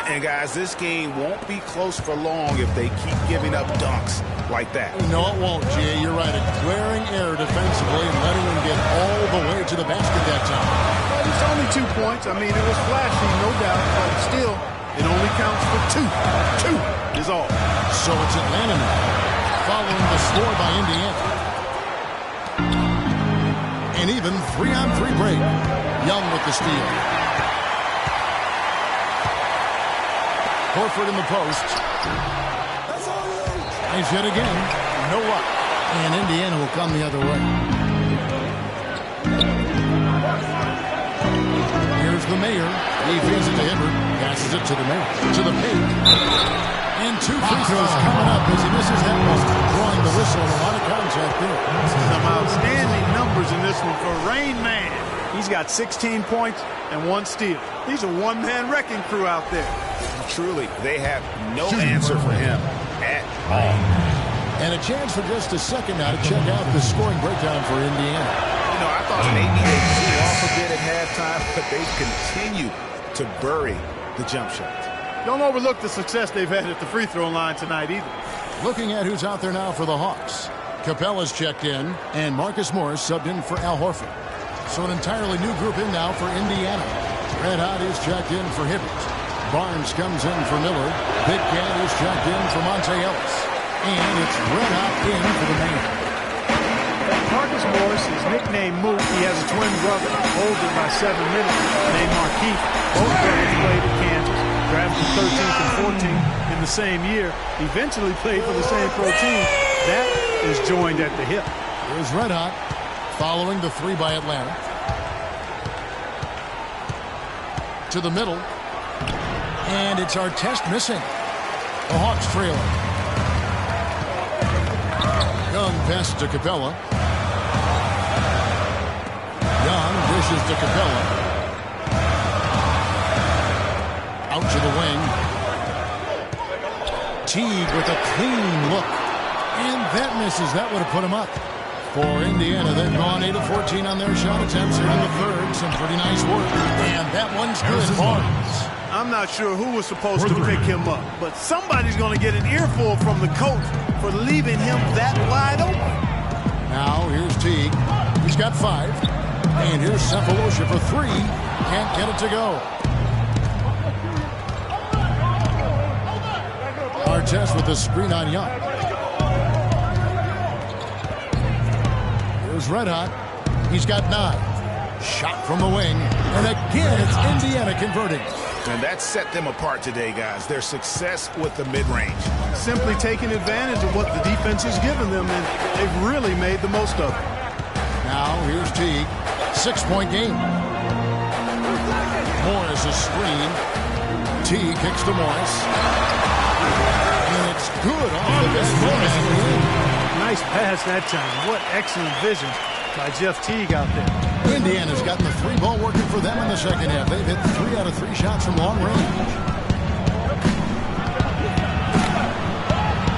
And guys, this game won't be close for long if they keep giving up dunks like that. No, it won't, Jay. You're right. A glaring error defensively and letting them get all the way to the basket that time. Well, it's only 2 points. I mean, it was flashy, no doubt, but still, it only counts for 2. 2 is all. So it's Atlanta now, following the score by Indiana. An even 3-on-3 break. Young with the steal. Horford in the post. Nice hit again. No luck. And Indiana will come the other way. Here's the Mayor. He feeds it to Hibbert. Passes it to the Mayor. To the paint. And 2 free throws coming up as he misses that one. Drawing the whistle and a lot of contact there. Some outstanding numbers in this one for Rain Man. He's got 16 points and 1 steal. He's a one-man wrecking crew out there. Truly, they have no answer for him at all. And a chance for just a second now to check out the scoring breakdown for Indiana. You know, I thought maybe they'd cool off a bit at halftime, but they continue to bury the jump shots. Don't overlook the success they've had at the free throw line tonight either. Looking at who's out there now for the Hawks. Capella's checked in, and Marcus Morris subbed in for Al Horford. So an entirely new group in now for Indiana. Red Hot is checked in for Hibbert. Barnes comes in for Miller. Big Cat is checked in for Monte Ellis. And it's Red Hot in for the man. Marcus Morris is nicknamed Mook. He has a twin brother, older by 7 minutes, named Markeith. Both brothers played at Kansas. Drafted 13th and 14th in the same year. Eventually played for the same pro team. That is joined at the hip. Here's Red Hot following the 3 by Atlanta. To the middle. And it's Artest missing. The Hawks trailing. Young passes to Capella. Young dishes to Capella. Out to the wing. Teague with a clean look. And that misses. That would have put him up. For Indiana, they've gone 8 of 14 on their shot attempts here in the third. Some pretty nice work. And that one's good. Barnes. I'm not sure who was supposed to pick him up, but somebody's going to get an earful from the coach for leaving him that wide open. Now, here's Teague. He's got 5. And here's Cephalosha for 3. Can't get it to go. Artest with the screen on Young. Here's Red Hot. He's got 9. Shot from the wing. And again, it's Indiana converting. And that set them apart today, guys. Their success with the mid-range. Simply taking advantage of what the defense has given them, and they've really made the most of it. Now, here's Teague. 6-point game. Morris is screen. Teague kicks to Morris. And it's good off the best Morris. Nice pass that time. What excellent vision by Jeff Teague out there. Indiana's gotten the 3-ball working for them in the second half. They've hit 3 out of 3 shots from long range.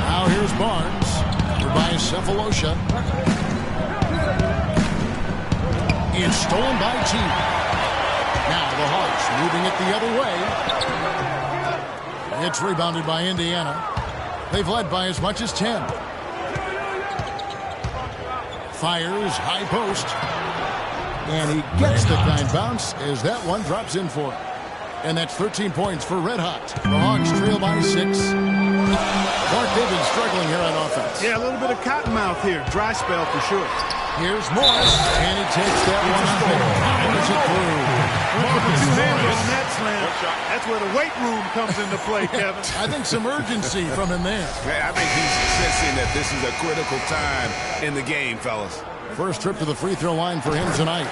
Now here's Barnes. By Cephalosha. It's stolen by Teague. Now the Hawks moving it the other way. It's rebounded by Indiana. They've led by as much as 10. Fires, high post. And he gets the kind bounce as that one drops in for him. And that's 13 points for Red Hot. The Hawks trail by 6. Mark Davis struggling here on offense. Yeah, a little bit of cottonmouth here. Dry spell for sure. Here's Morris. And he takes that one off and powers it through. That's where the weight room comes into play, Kevin. I think some urgency from him there. I think he's sensing that this is a critical time in the game, fellas. First trip to the free throw line for him tonight.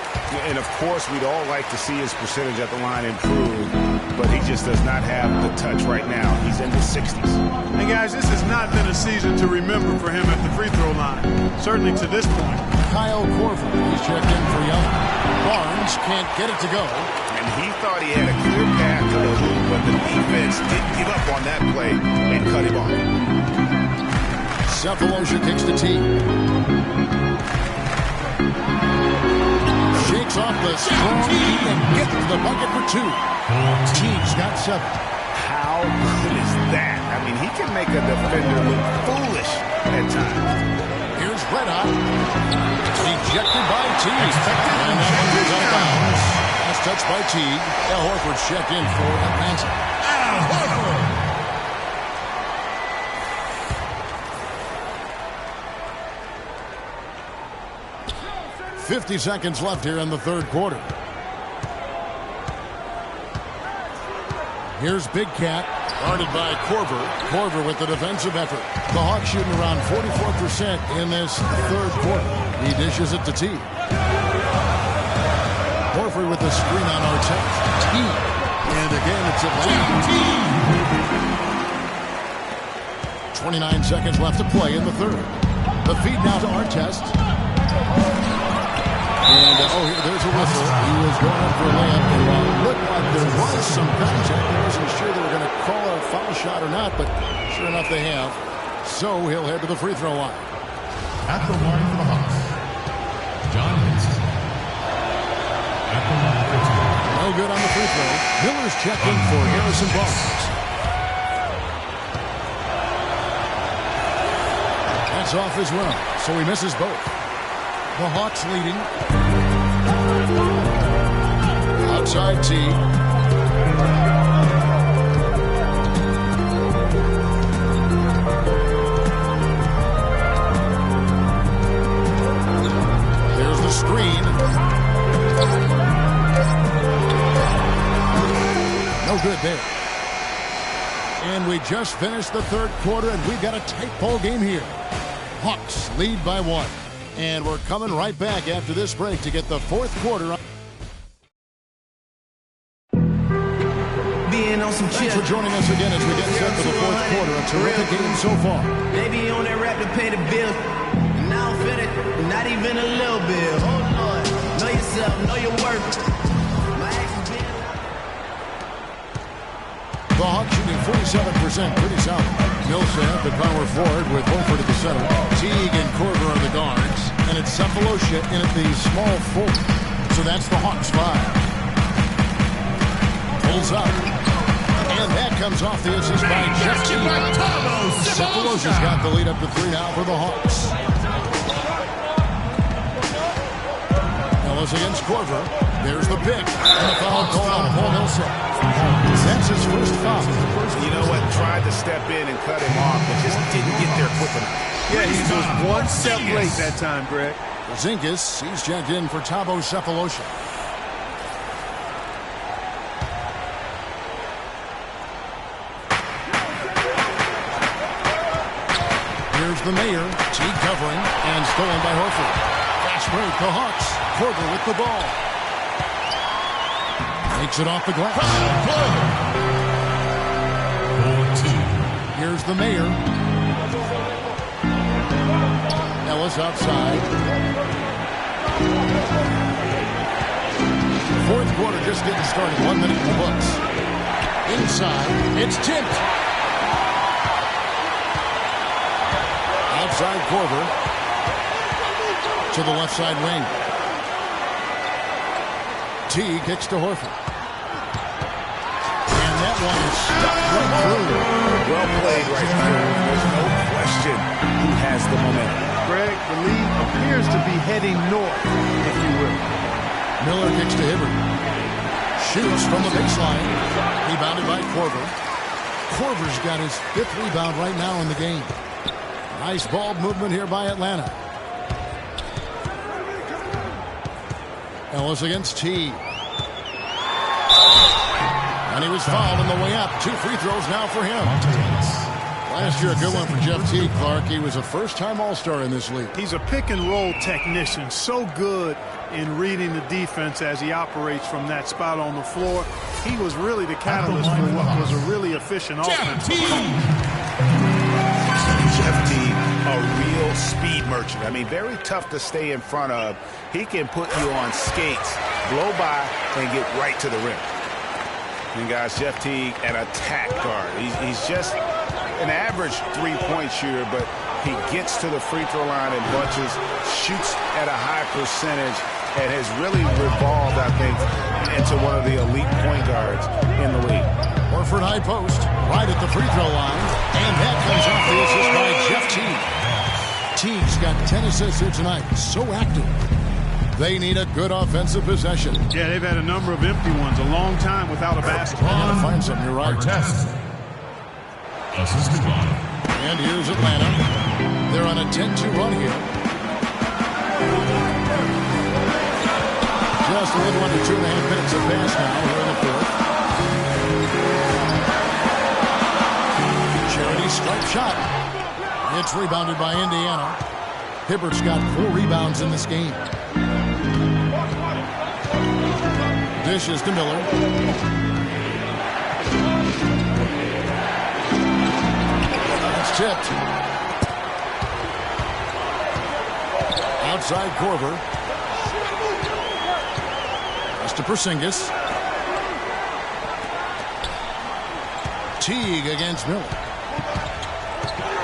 And, of course, we'd all like to see his percentage at the line improve, but he just does not have the touch right now. He's in the 60s. And, guys, this has not been a season to remember for him at the free throw line, certainly to this point. Kyle Korver, he's checked in for Young. Barnes can't get it to go. And he thought he had a clear path to the hoop, but the defense didn't give up on that play and cut him off. Cephalosha kicks to Teague. Shakes off the strong knee and gets the bucket for 2. Teague's got 7. How good is that? I mean, he can make a defender look foolish at times. Here's Red Hot. Ejected by Teague. And that one goes out of bounds. Last touch by Teague. Al Horford checked in for Atlanta. Al Horford. 50 seconds left here in the third quarter. Here's Big Cat, guarded by Korver. Korver with the defensive effort. The Hawks shooting around 44% in this third quarter. He dishes it to Teague. Horford with the screen on Artest. Teague. And again, it's Atlanta. 29 seconds left to play in the third. The feed now to Artest. And, there's a whistle. He was going up for a layup. And while it looked like there was some contact, he wasn't sure they were going to call a foul shot or not, but sure enough they have. So he'll head to the free throw line. At the line for the Hawks, John Henson. At the line for two. No good on the free throw. Miller's checking for Harrison Barnes. That's off as well, so he misses both. The Hawks leading. Outside Teague. There's the screen. No good there. And we just finished the third quarter, and we've got a tight ball game here. Hawks lead by 1. And we're coming right back after this break to get the fourth quarter. Thanks for joining us again as we get set for the fourth quarter. A terrific game so far. Maybe you on that rap to pay the bills. And now I'm fitted, not even a little bit. Oh Lord, know yourself, know your worth. The Hawks shooting 47%, pretty solid. Millsap, the power forward, with Horford at the center. Teague and Korver are the guards. And it's Sefolosha in at the small forward. So that's the Hawks 5. Pulls up. And that comes off the assist by Jeff Teague. Sefolosha's got the lead up to 3 now for the Hawks. Ellis against Korver. There's the pick. And the foul call on Paul Millsap. That's his first foul. You know what? Tried to step in and cut him off, but just didn't get there quick enough. Yeah, he was one step late that time, Greg. Porzingis, he's checked in for Thabo Sefolosha. Here's the mayor. Teague covering and stolen by Horford. Fast break, the Hawks. Korver with the ball. Takes it off the glass. Here's the mayor. Ellis outside. Fourth quarter just getting started. 1 minute in the books. Inside, it's Tint. Outside Korver. To the left side wing. Teague kicks to Horford. And that one is stuck right through. Well played right there. There's no question who has the momentum. Greg, the lead appears to be heading north, if you will. Miller kicks to Hibbert. Shoots from the baseline. Rebounded by Korver. Korver's got his 5th rebound right now in the game. Nice ball movement here by Atlanta. Ellis against Teague. And he was fouled on the way up. 2 free throws now for him. Last year, a good one for Jeff Teague, Clark. He was a first-time All-Star in this league. He's a pick-and-roll technician. So good in reading the defense as he operates from that spot on the floor. He was really the catalyst for what was a really efficient offense. Jeff Teague, a real speed merchant. I mean, very tough to stay in front of. He can put you on skates, blow by, and get right to the rim. And guys, Jeff Teague, an attack guard. He's just an average 3-point shooter, but he gets to the free throw line in bunches, shoots at a high percentage, and has really revolved, I think, into one of the elite point guards in the league. Horford high post, right at the free throw line. And that comes off the assist by Jeff Teague. Teague's got 10 assists here tonight. So active. They need a good offensive possession. Yeah, they've had a number of empty ones. A long time without a basket. I gotta find something, you're right. And here's Atlanta. They're on a 10-2 run here. Just a little under 2.5 minutes have passed now here in the fourth. Charity stripe shot. It's rebounded by Indiana. Hibbert's got 4 rebounds in this game. Dishes to Miller. It's tipped. Outside Korver. Pass to Porzingis. Teague against Miller.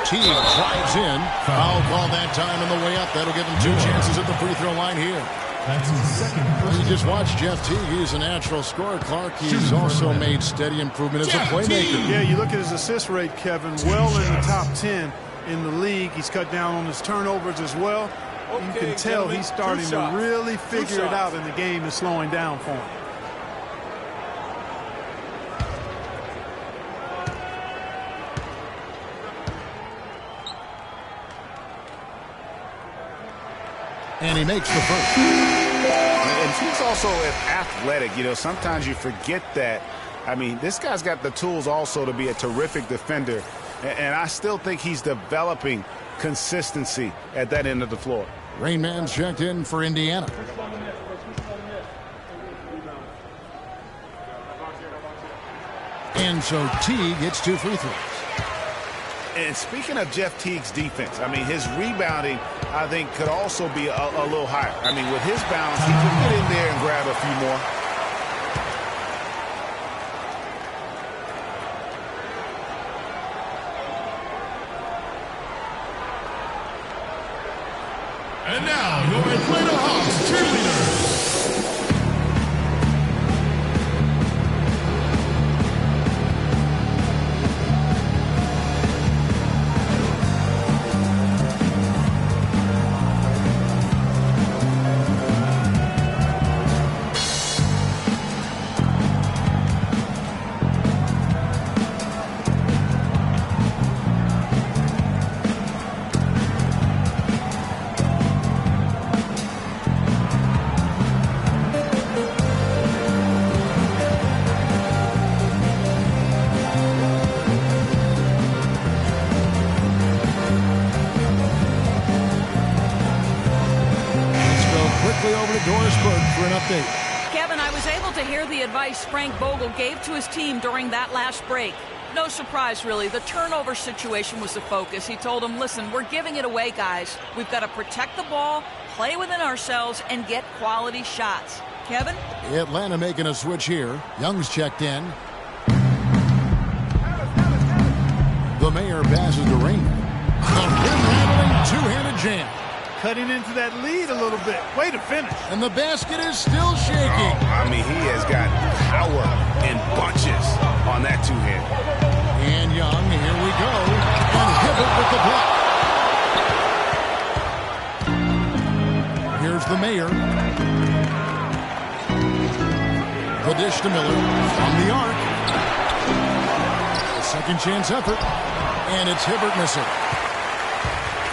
Teague drives in. Foul call that time on the way up. That'll give him 2 chances at the free throw line here. That's his second. Well, you just watch Jeff Teague. He's a natural scorer. Clark, he's also made steady improvement as a playmaker. Yeah, you look at his assist rate, Kevin, well in the top 10 in the league. He's cut down on his turnovers as well. You can tell he's starting to really figure it out, and the game is slowing down for him. And he makes the first. And he's also athletic. You know, sometimes you forget that. I mean, this guy's got the tools also to be a terrific defender. And I still think he's developing consistency at that end of the floor. Rain Man's checked in for Indiana. And so Teague gets 2 free throws. And speaking of Jeff Teague's defense, I mean, his rebounding, I think, could also be a little higher. I mean, with his bounce, he could get in there and grab a few more. And now, your Atlanta Hawks cheerleaders. Kevin, I was able to hear the advice Frank Vogel gave to his team during that last break. No surprise, really. The turnover situation was the focus. He told them, listen, we're giving it away, guys. We've got to protect the ball, play within ourselves, and get quality shots. Kevin? Atlanta making a switch here. Young's checked in. The Mayor passes to Rain. The rim-handling two-handed jam. Cutting into that lead a little bit. Way to finish. And the basket is still shaking. I mean, he has got power in bunches on that two-hand. And Young, here we go. And Hibbert with the block. Here's the Mayor. The dish to Miller from the arc. A second chance effort. And it's Hibbert missing.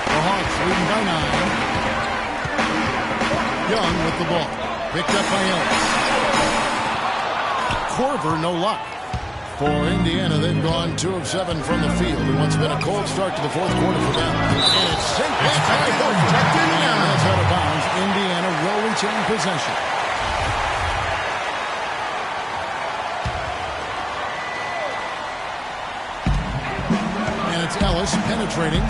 The Hawks leading by 9. Young with the ball. Picked up by Ellis. Korver, no luck. For Indiana, they've gone 2 of 7 from the field in what's been a cold start to the fourth quarter for them. And it's sent back by Horford. That's out of bounds. Indiana will retain possession. And it's Ellis penetrating.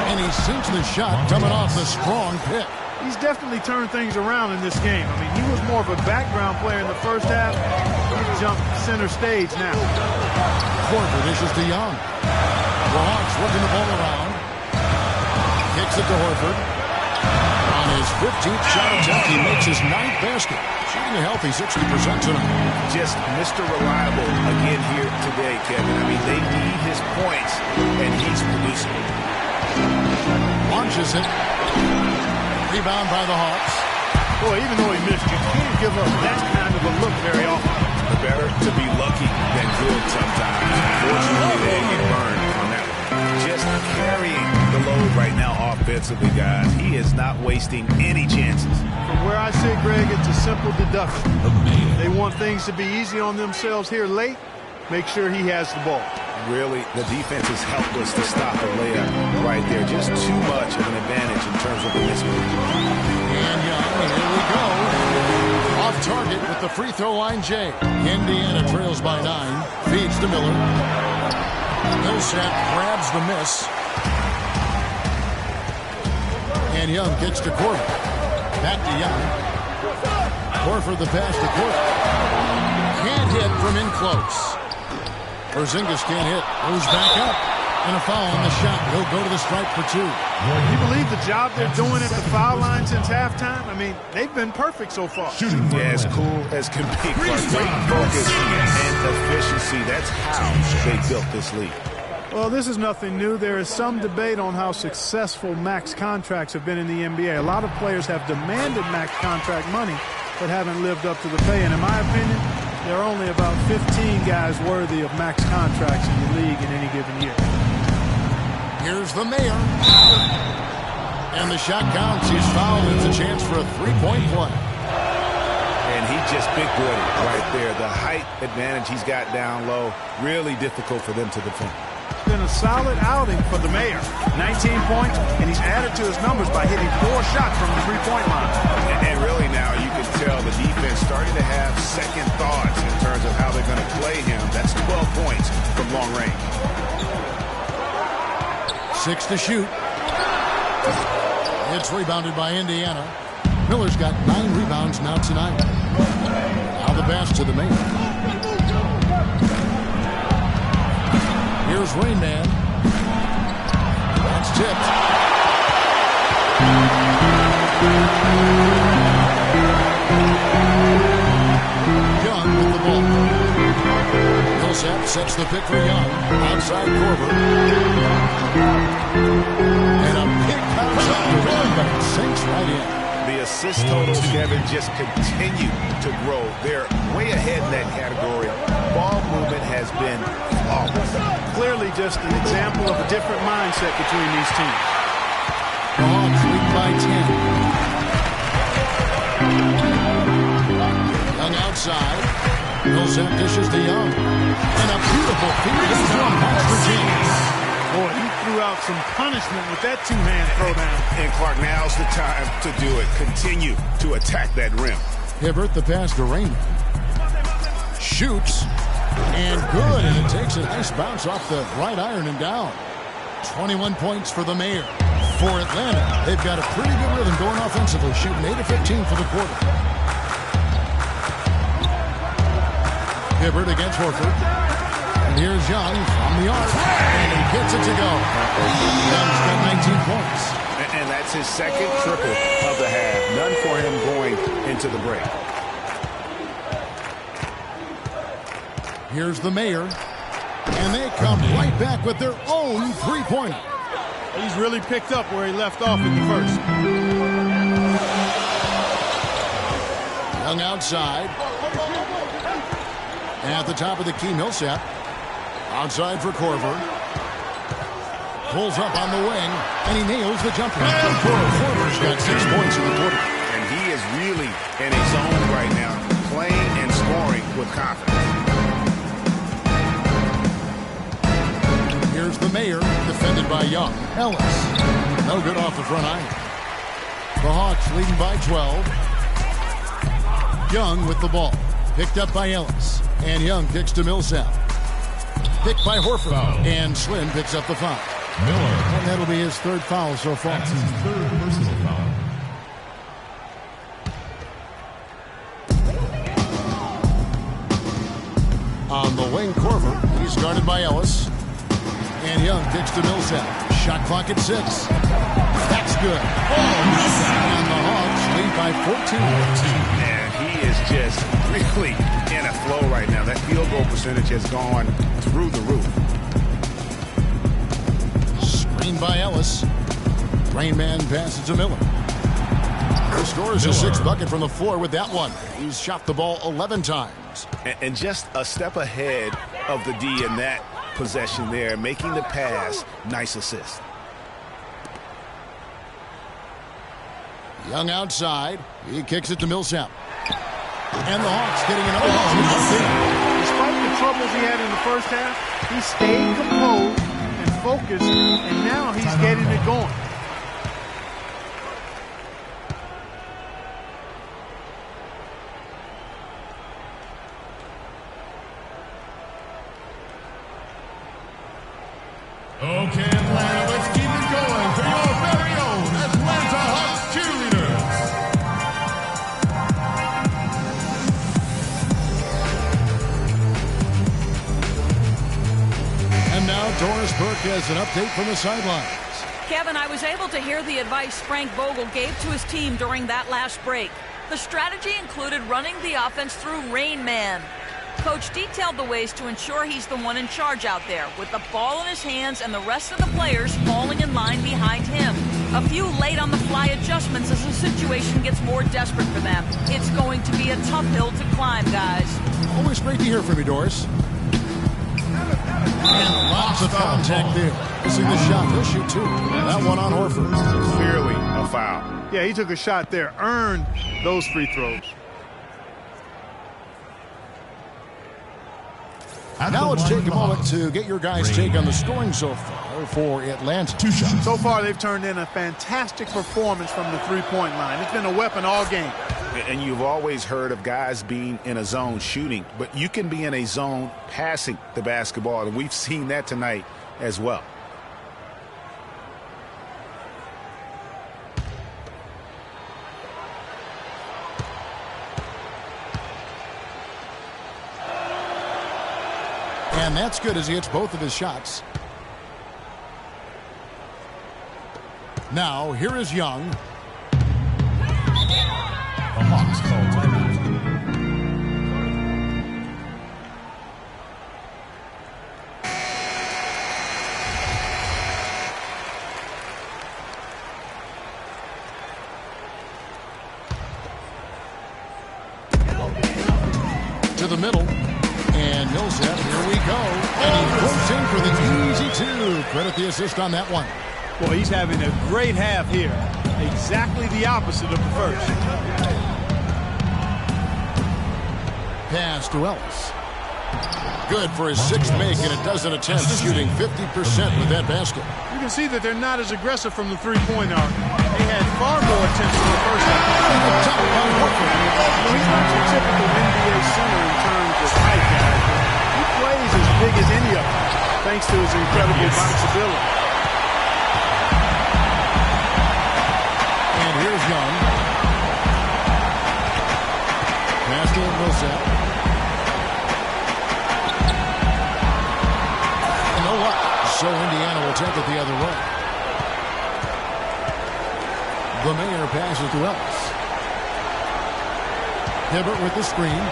And he sinks the shot coming off the strong pick. He's definitely turned things around in this game. I mean, he was more of a background player in the first half. He's jumped center stage now. Korver dishes to Young. The Hawks working the ball around. Kicks it to Horford. On his 15th shot attempt, he makes his 9th basket. Shooting a healthy 60% tonight. Just Mr. Reliable again here today, Kevin. I mean, they need his points, and he's producing. Launches it. Rebound by the Hawks. Boy, even though he missed, you can't give up that kind of a look very often. Better to be lucky than good sometimes. Unfortunately, they get burned on that one. Just carrying the load right now offensively, guys. He is not wasting any chances. From where I sit, Greg, it's a simple deduction. They want things to be easy on themselves here late. Make sure he has the ball. Really, the defense is helpless to stop a layup right there. Just too much of an advantage in terms of the mismatch. And Young, here we go. Off target with the free throw line, Jay. Indiana trails by 9. Feeds to Miller. Millsap grabs the miss. And Young gets to Korver. Back to Young. Horford the pass to Korver. Can't hit from in close. Porzingis can't hit. Moves back up. And a foul on the shot. He'll go to the strike for 2. You believe the job they're doing at the foul line since halftime? I mean, they've been perfect so far. Yeah, as cool as can be. Great focus and efficiency. That's how they built this league. Well, this is nothing new. There is some debate on how successful max contracts have been in the NBA. A lot of players have demanded max contract money, but haven't lived up to the pay. And in my opinion, there are only about 15 guys worthy of max contracts in the league in any given year. Here's the mayor. And the shot counts. He's fouled. It's a chance for a three-point play. And he just big-boyed it right there. The height advantage he's got down low, really difficult for them to defend. It's been a solid outing for the mayor. 19 points, and he's added to his numbers by hitting 4 shots from the three-point line. And really now you can tell the defense starting to have second thoughts in terms of how they're going to play him. That's 12 points from long range. 6 to shoot. It's rebounded by Indiana. Miller's got 9 rebounds now tonight. Now the pass to the mayor. Here's Rain Man. That's tipped. Young with the ball. Millsap sets the pick for Young. Outside Korver. And a pick outside Korver, but it sinks right in. The assist totals, Kevin, just continue to grow. They're way ahead in that category. Ball movement has been flawless. Clearly just an example of a different mindset between these teams. The Hawks lead by 10. Young outside. Millsap dishes to Young. And a beautiful feed from Master James. Boy, he threw out some punishment with that two-hand throwdown. And Clark, now's the time to do it. Continue to attack that rim. Hibbert the pass to Raymond. Shoots. And good. And it takes a nice bounce off the right iron and down. 21 points for the mayor. For Atlanta, they've got a pretty good rhythm going offensively, shooting 8 of 15 for the quarter. Hibbert against Horford. And here's Young from the arc. And he gets it to go. Young's got 19 points. And that's his second triple of the half. None for him going into the break. Here's the mayor. And they come right back with their own three-pointer. He's really picked up where he left off in the first. Young outside. At the top of the key, Millsap. Outside for Korver. Pulls up on the wing, and he nails the jumper. Korver's got 6 points in the quarter. And he is really in a zone right now, playing and scoring with confidence. Here's the mayor, defended by Young. Ellis. No good off the front iron. The Hawks leading by 12. Young with the ball. Picked up by Ellis. And Young kicks to Millsap. Picked by Horford. Foul. And Slim picks up the foul. Miller. And that'll be his third foul so far. That's his third personal foul. On the wing, Korver. He's guarded by Ellis. And Young kicks to Millsap. Shot clock at 6. That's good. Oh, and the by 14. Man, he is just really in a flow right now. That field goal percentage has gone through the roof. Screen by Ellis. Rain Man passes to Miller. He scores his 6th bucket from the floor with that one. He's shot the ball 11 times. And just a step ahead of the D in that possession there, making the pass. Nice assist. Young outside. He kicks it to Millsap. And the Hawks getting another ball. Despite the troubles he had in the first half, he stayed composed and focused, and now he's getting it going. Okay, Atlanta, let's keep it going for your very own Atlanta Hawks cheerleaders. And now Doris Burke has an update from the sidelines. Kevin, I was able to hear the advice Frank Vogel gave to his team during that last break. The strategy included running the offense through Rain Man. Coach detailed the ways to ensure he's the one in charge out there, with the ball in his hands and the rest of the players falling in line behind him. A few late-on-the-fly adjustments as the situation gets more desperate for them. It's going to be a tough hill to climb, guys. Always great to hear from you, Doris. And lots of contact there. Missing the shot. He'll shoot two. That one on Horford. Clearly a foul. Yeah, he took a shot there, earned those free throws. Now let's take a moment to get your guys' take on the scoring so far for Atlanta. 2 shots. So far, they've turned in a fantastic performance from the three-point line. It's been a weapon all game. And you've always heard of guys being in a zone shooting, but you can be in a zone passing the basketball, and we've seen that tonight as well. And that's good as he hits both of his shots. Now, here is Young. The Hawks call timeout. To the middle. And Millsap, here we go. And he goes in for the easy two. Credit the assist on that one. Boy, he's having a great half here. Exactly the opposite of the first. Pass to Ellis. Good for his 6th make and a dozen attempts, shooting 50% with that basket. You can see that they're not as aggressive from the three-point arc. They had far more attempts in the first half. He's not your typical NBA center in terms of height, guys. He plays as big as any of them, thanks to his incredible bounceability. And here's Young. Pass to Millsap. You know what? So Indiana will take it the other way. The Mayor passes to Ellis. Hibbert with the screen.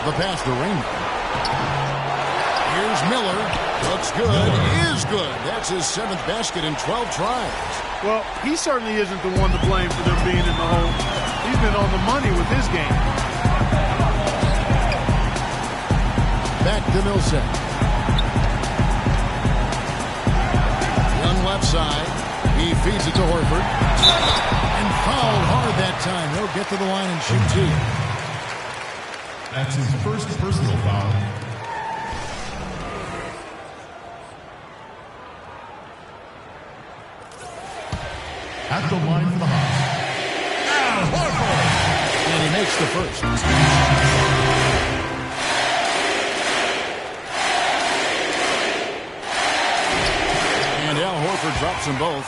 The pass to Raymond. Here's Miller. Looks good. Is good. That's his 7th basket in 12 tries. Well, he certainly isn't the one to blame for them being in the hole. He's been on the money with his game. Back to Millsap. Young left side. He feeds it to Horford. And fouled hard that time. He'll get to the line and shoot two. That's his first personal foul. At the line for the Hawks. Al Horford. And he makes the first. And Al Horford drops them both.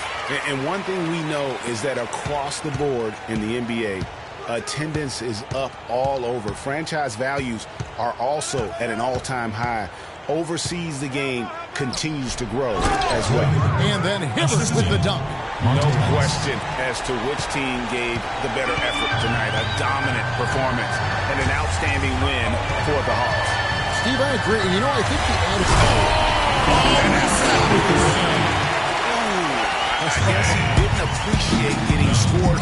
And one thing we know is that across the board in the NBA, attendance is up all over. Franchise values are also at an all-time high. Overseas, the game continues to grow as well. And then Hibbert with the dunk. No question as to which team gave the better effort tonight. A dominant performance and an outstanding win for the Hawks. Steve, I agree. You know, I think the I guess he didn't appreciate getting scored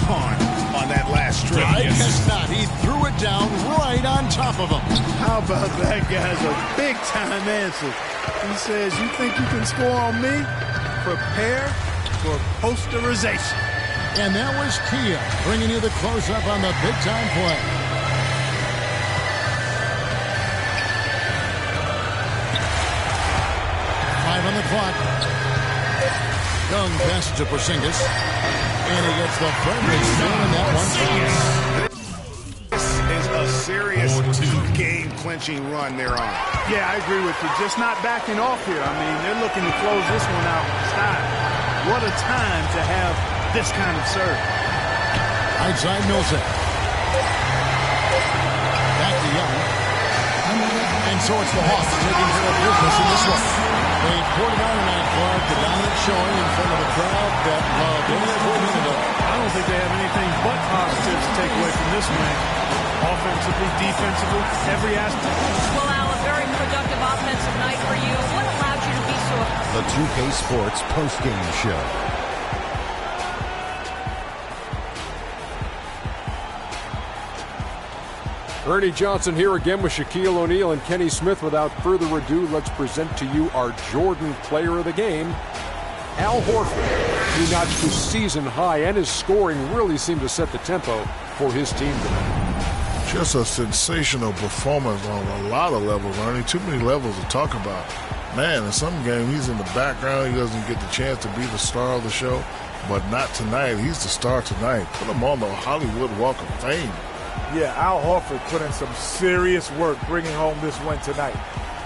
on that last strip. I guess not. He threw it down right on top of him. How about that guy's a big-time answer? He says, you think you can score on me? Prepare for posterization. And that was Kia bringing you the close-up on the big-time play. Five on the clock. Young passes to Porzingis. And he gets the friendly spin, and that one counts. This is a serious two-game clinching run they're on. Yeah, I agree with you. Just not backing off here. I mean, they're looking to close this one out in style. What a time to have this kind of serve. Outside Millsap. Back to Young. And so it's the Hawks taking care of business in this one. They poured it on tonight, Clark. The dominant showing in front of a crowd that loved every minute of it. I don't think they have anything but positives to take away from this win. Offensively, defensively, every aspect. Well, Al, a very productive offensive night for you. What allowed you to be so... The 2K Sports postgame show. Ernie Johnson here again with Shaquille O'Neal and Kenny Smith. Without further ado, let's present to you our Jordan Player of the Game, Al Horford. He notched his season high, and his scoring really seemed to set the tempo for his team tonight. Just a sensational performance on a lot of levels, Ernie. Too many levels to talk about. Man, in some game, he's in the background. He doesn't get the chance to be the star of the show, but not tonight. He's the star tonight. Put him on the Hollywood Walk of Fame. Yeah, Al Horford put in some serious work bringing home this win tonight.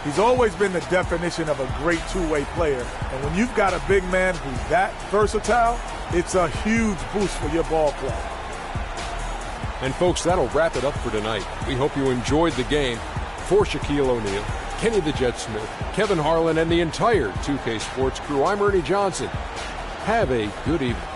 He's always been the definition of a great two-way player. And when you've got a big man who's that versatile, it's a huge boost for your ball club. And folks, that'll wrap it up for tonight. We hope you enjoyed the game. For Shaquille O'Neal, Kenny the Jet Smith, Kevin Harlan, and the entire 2K Sports crew, I'm Ernie Johnson. Have a good evening.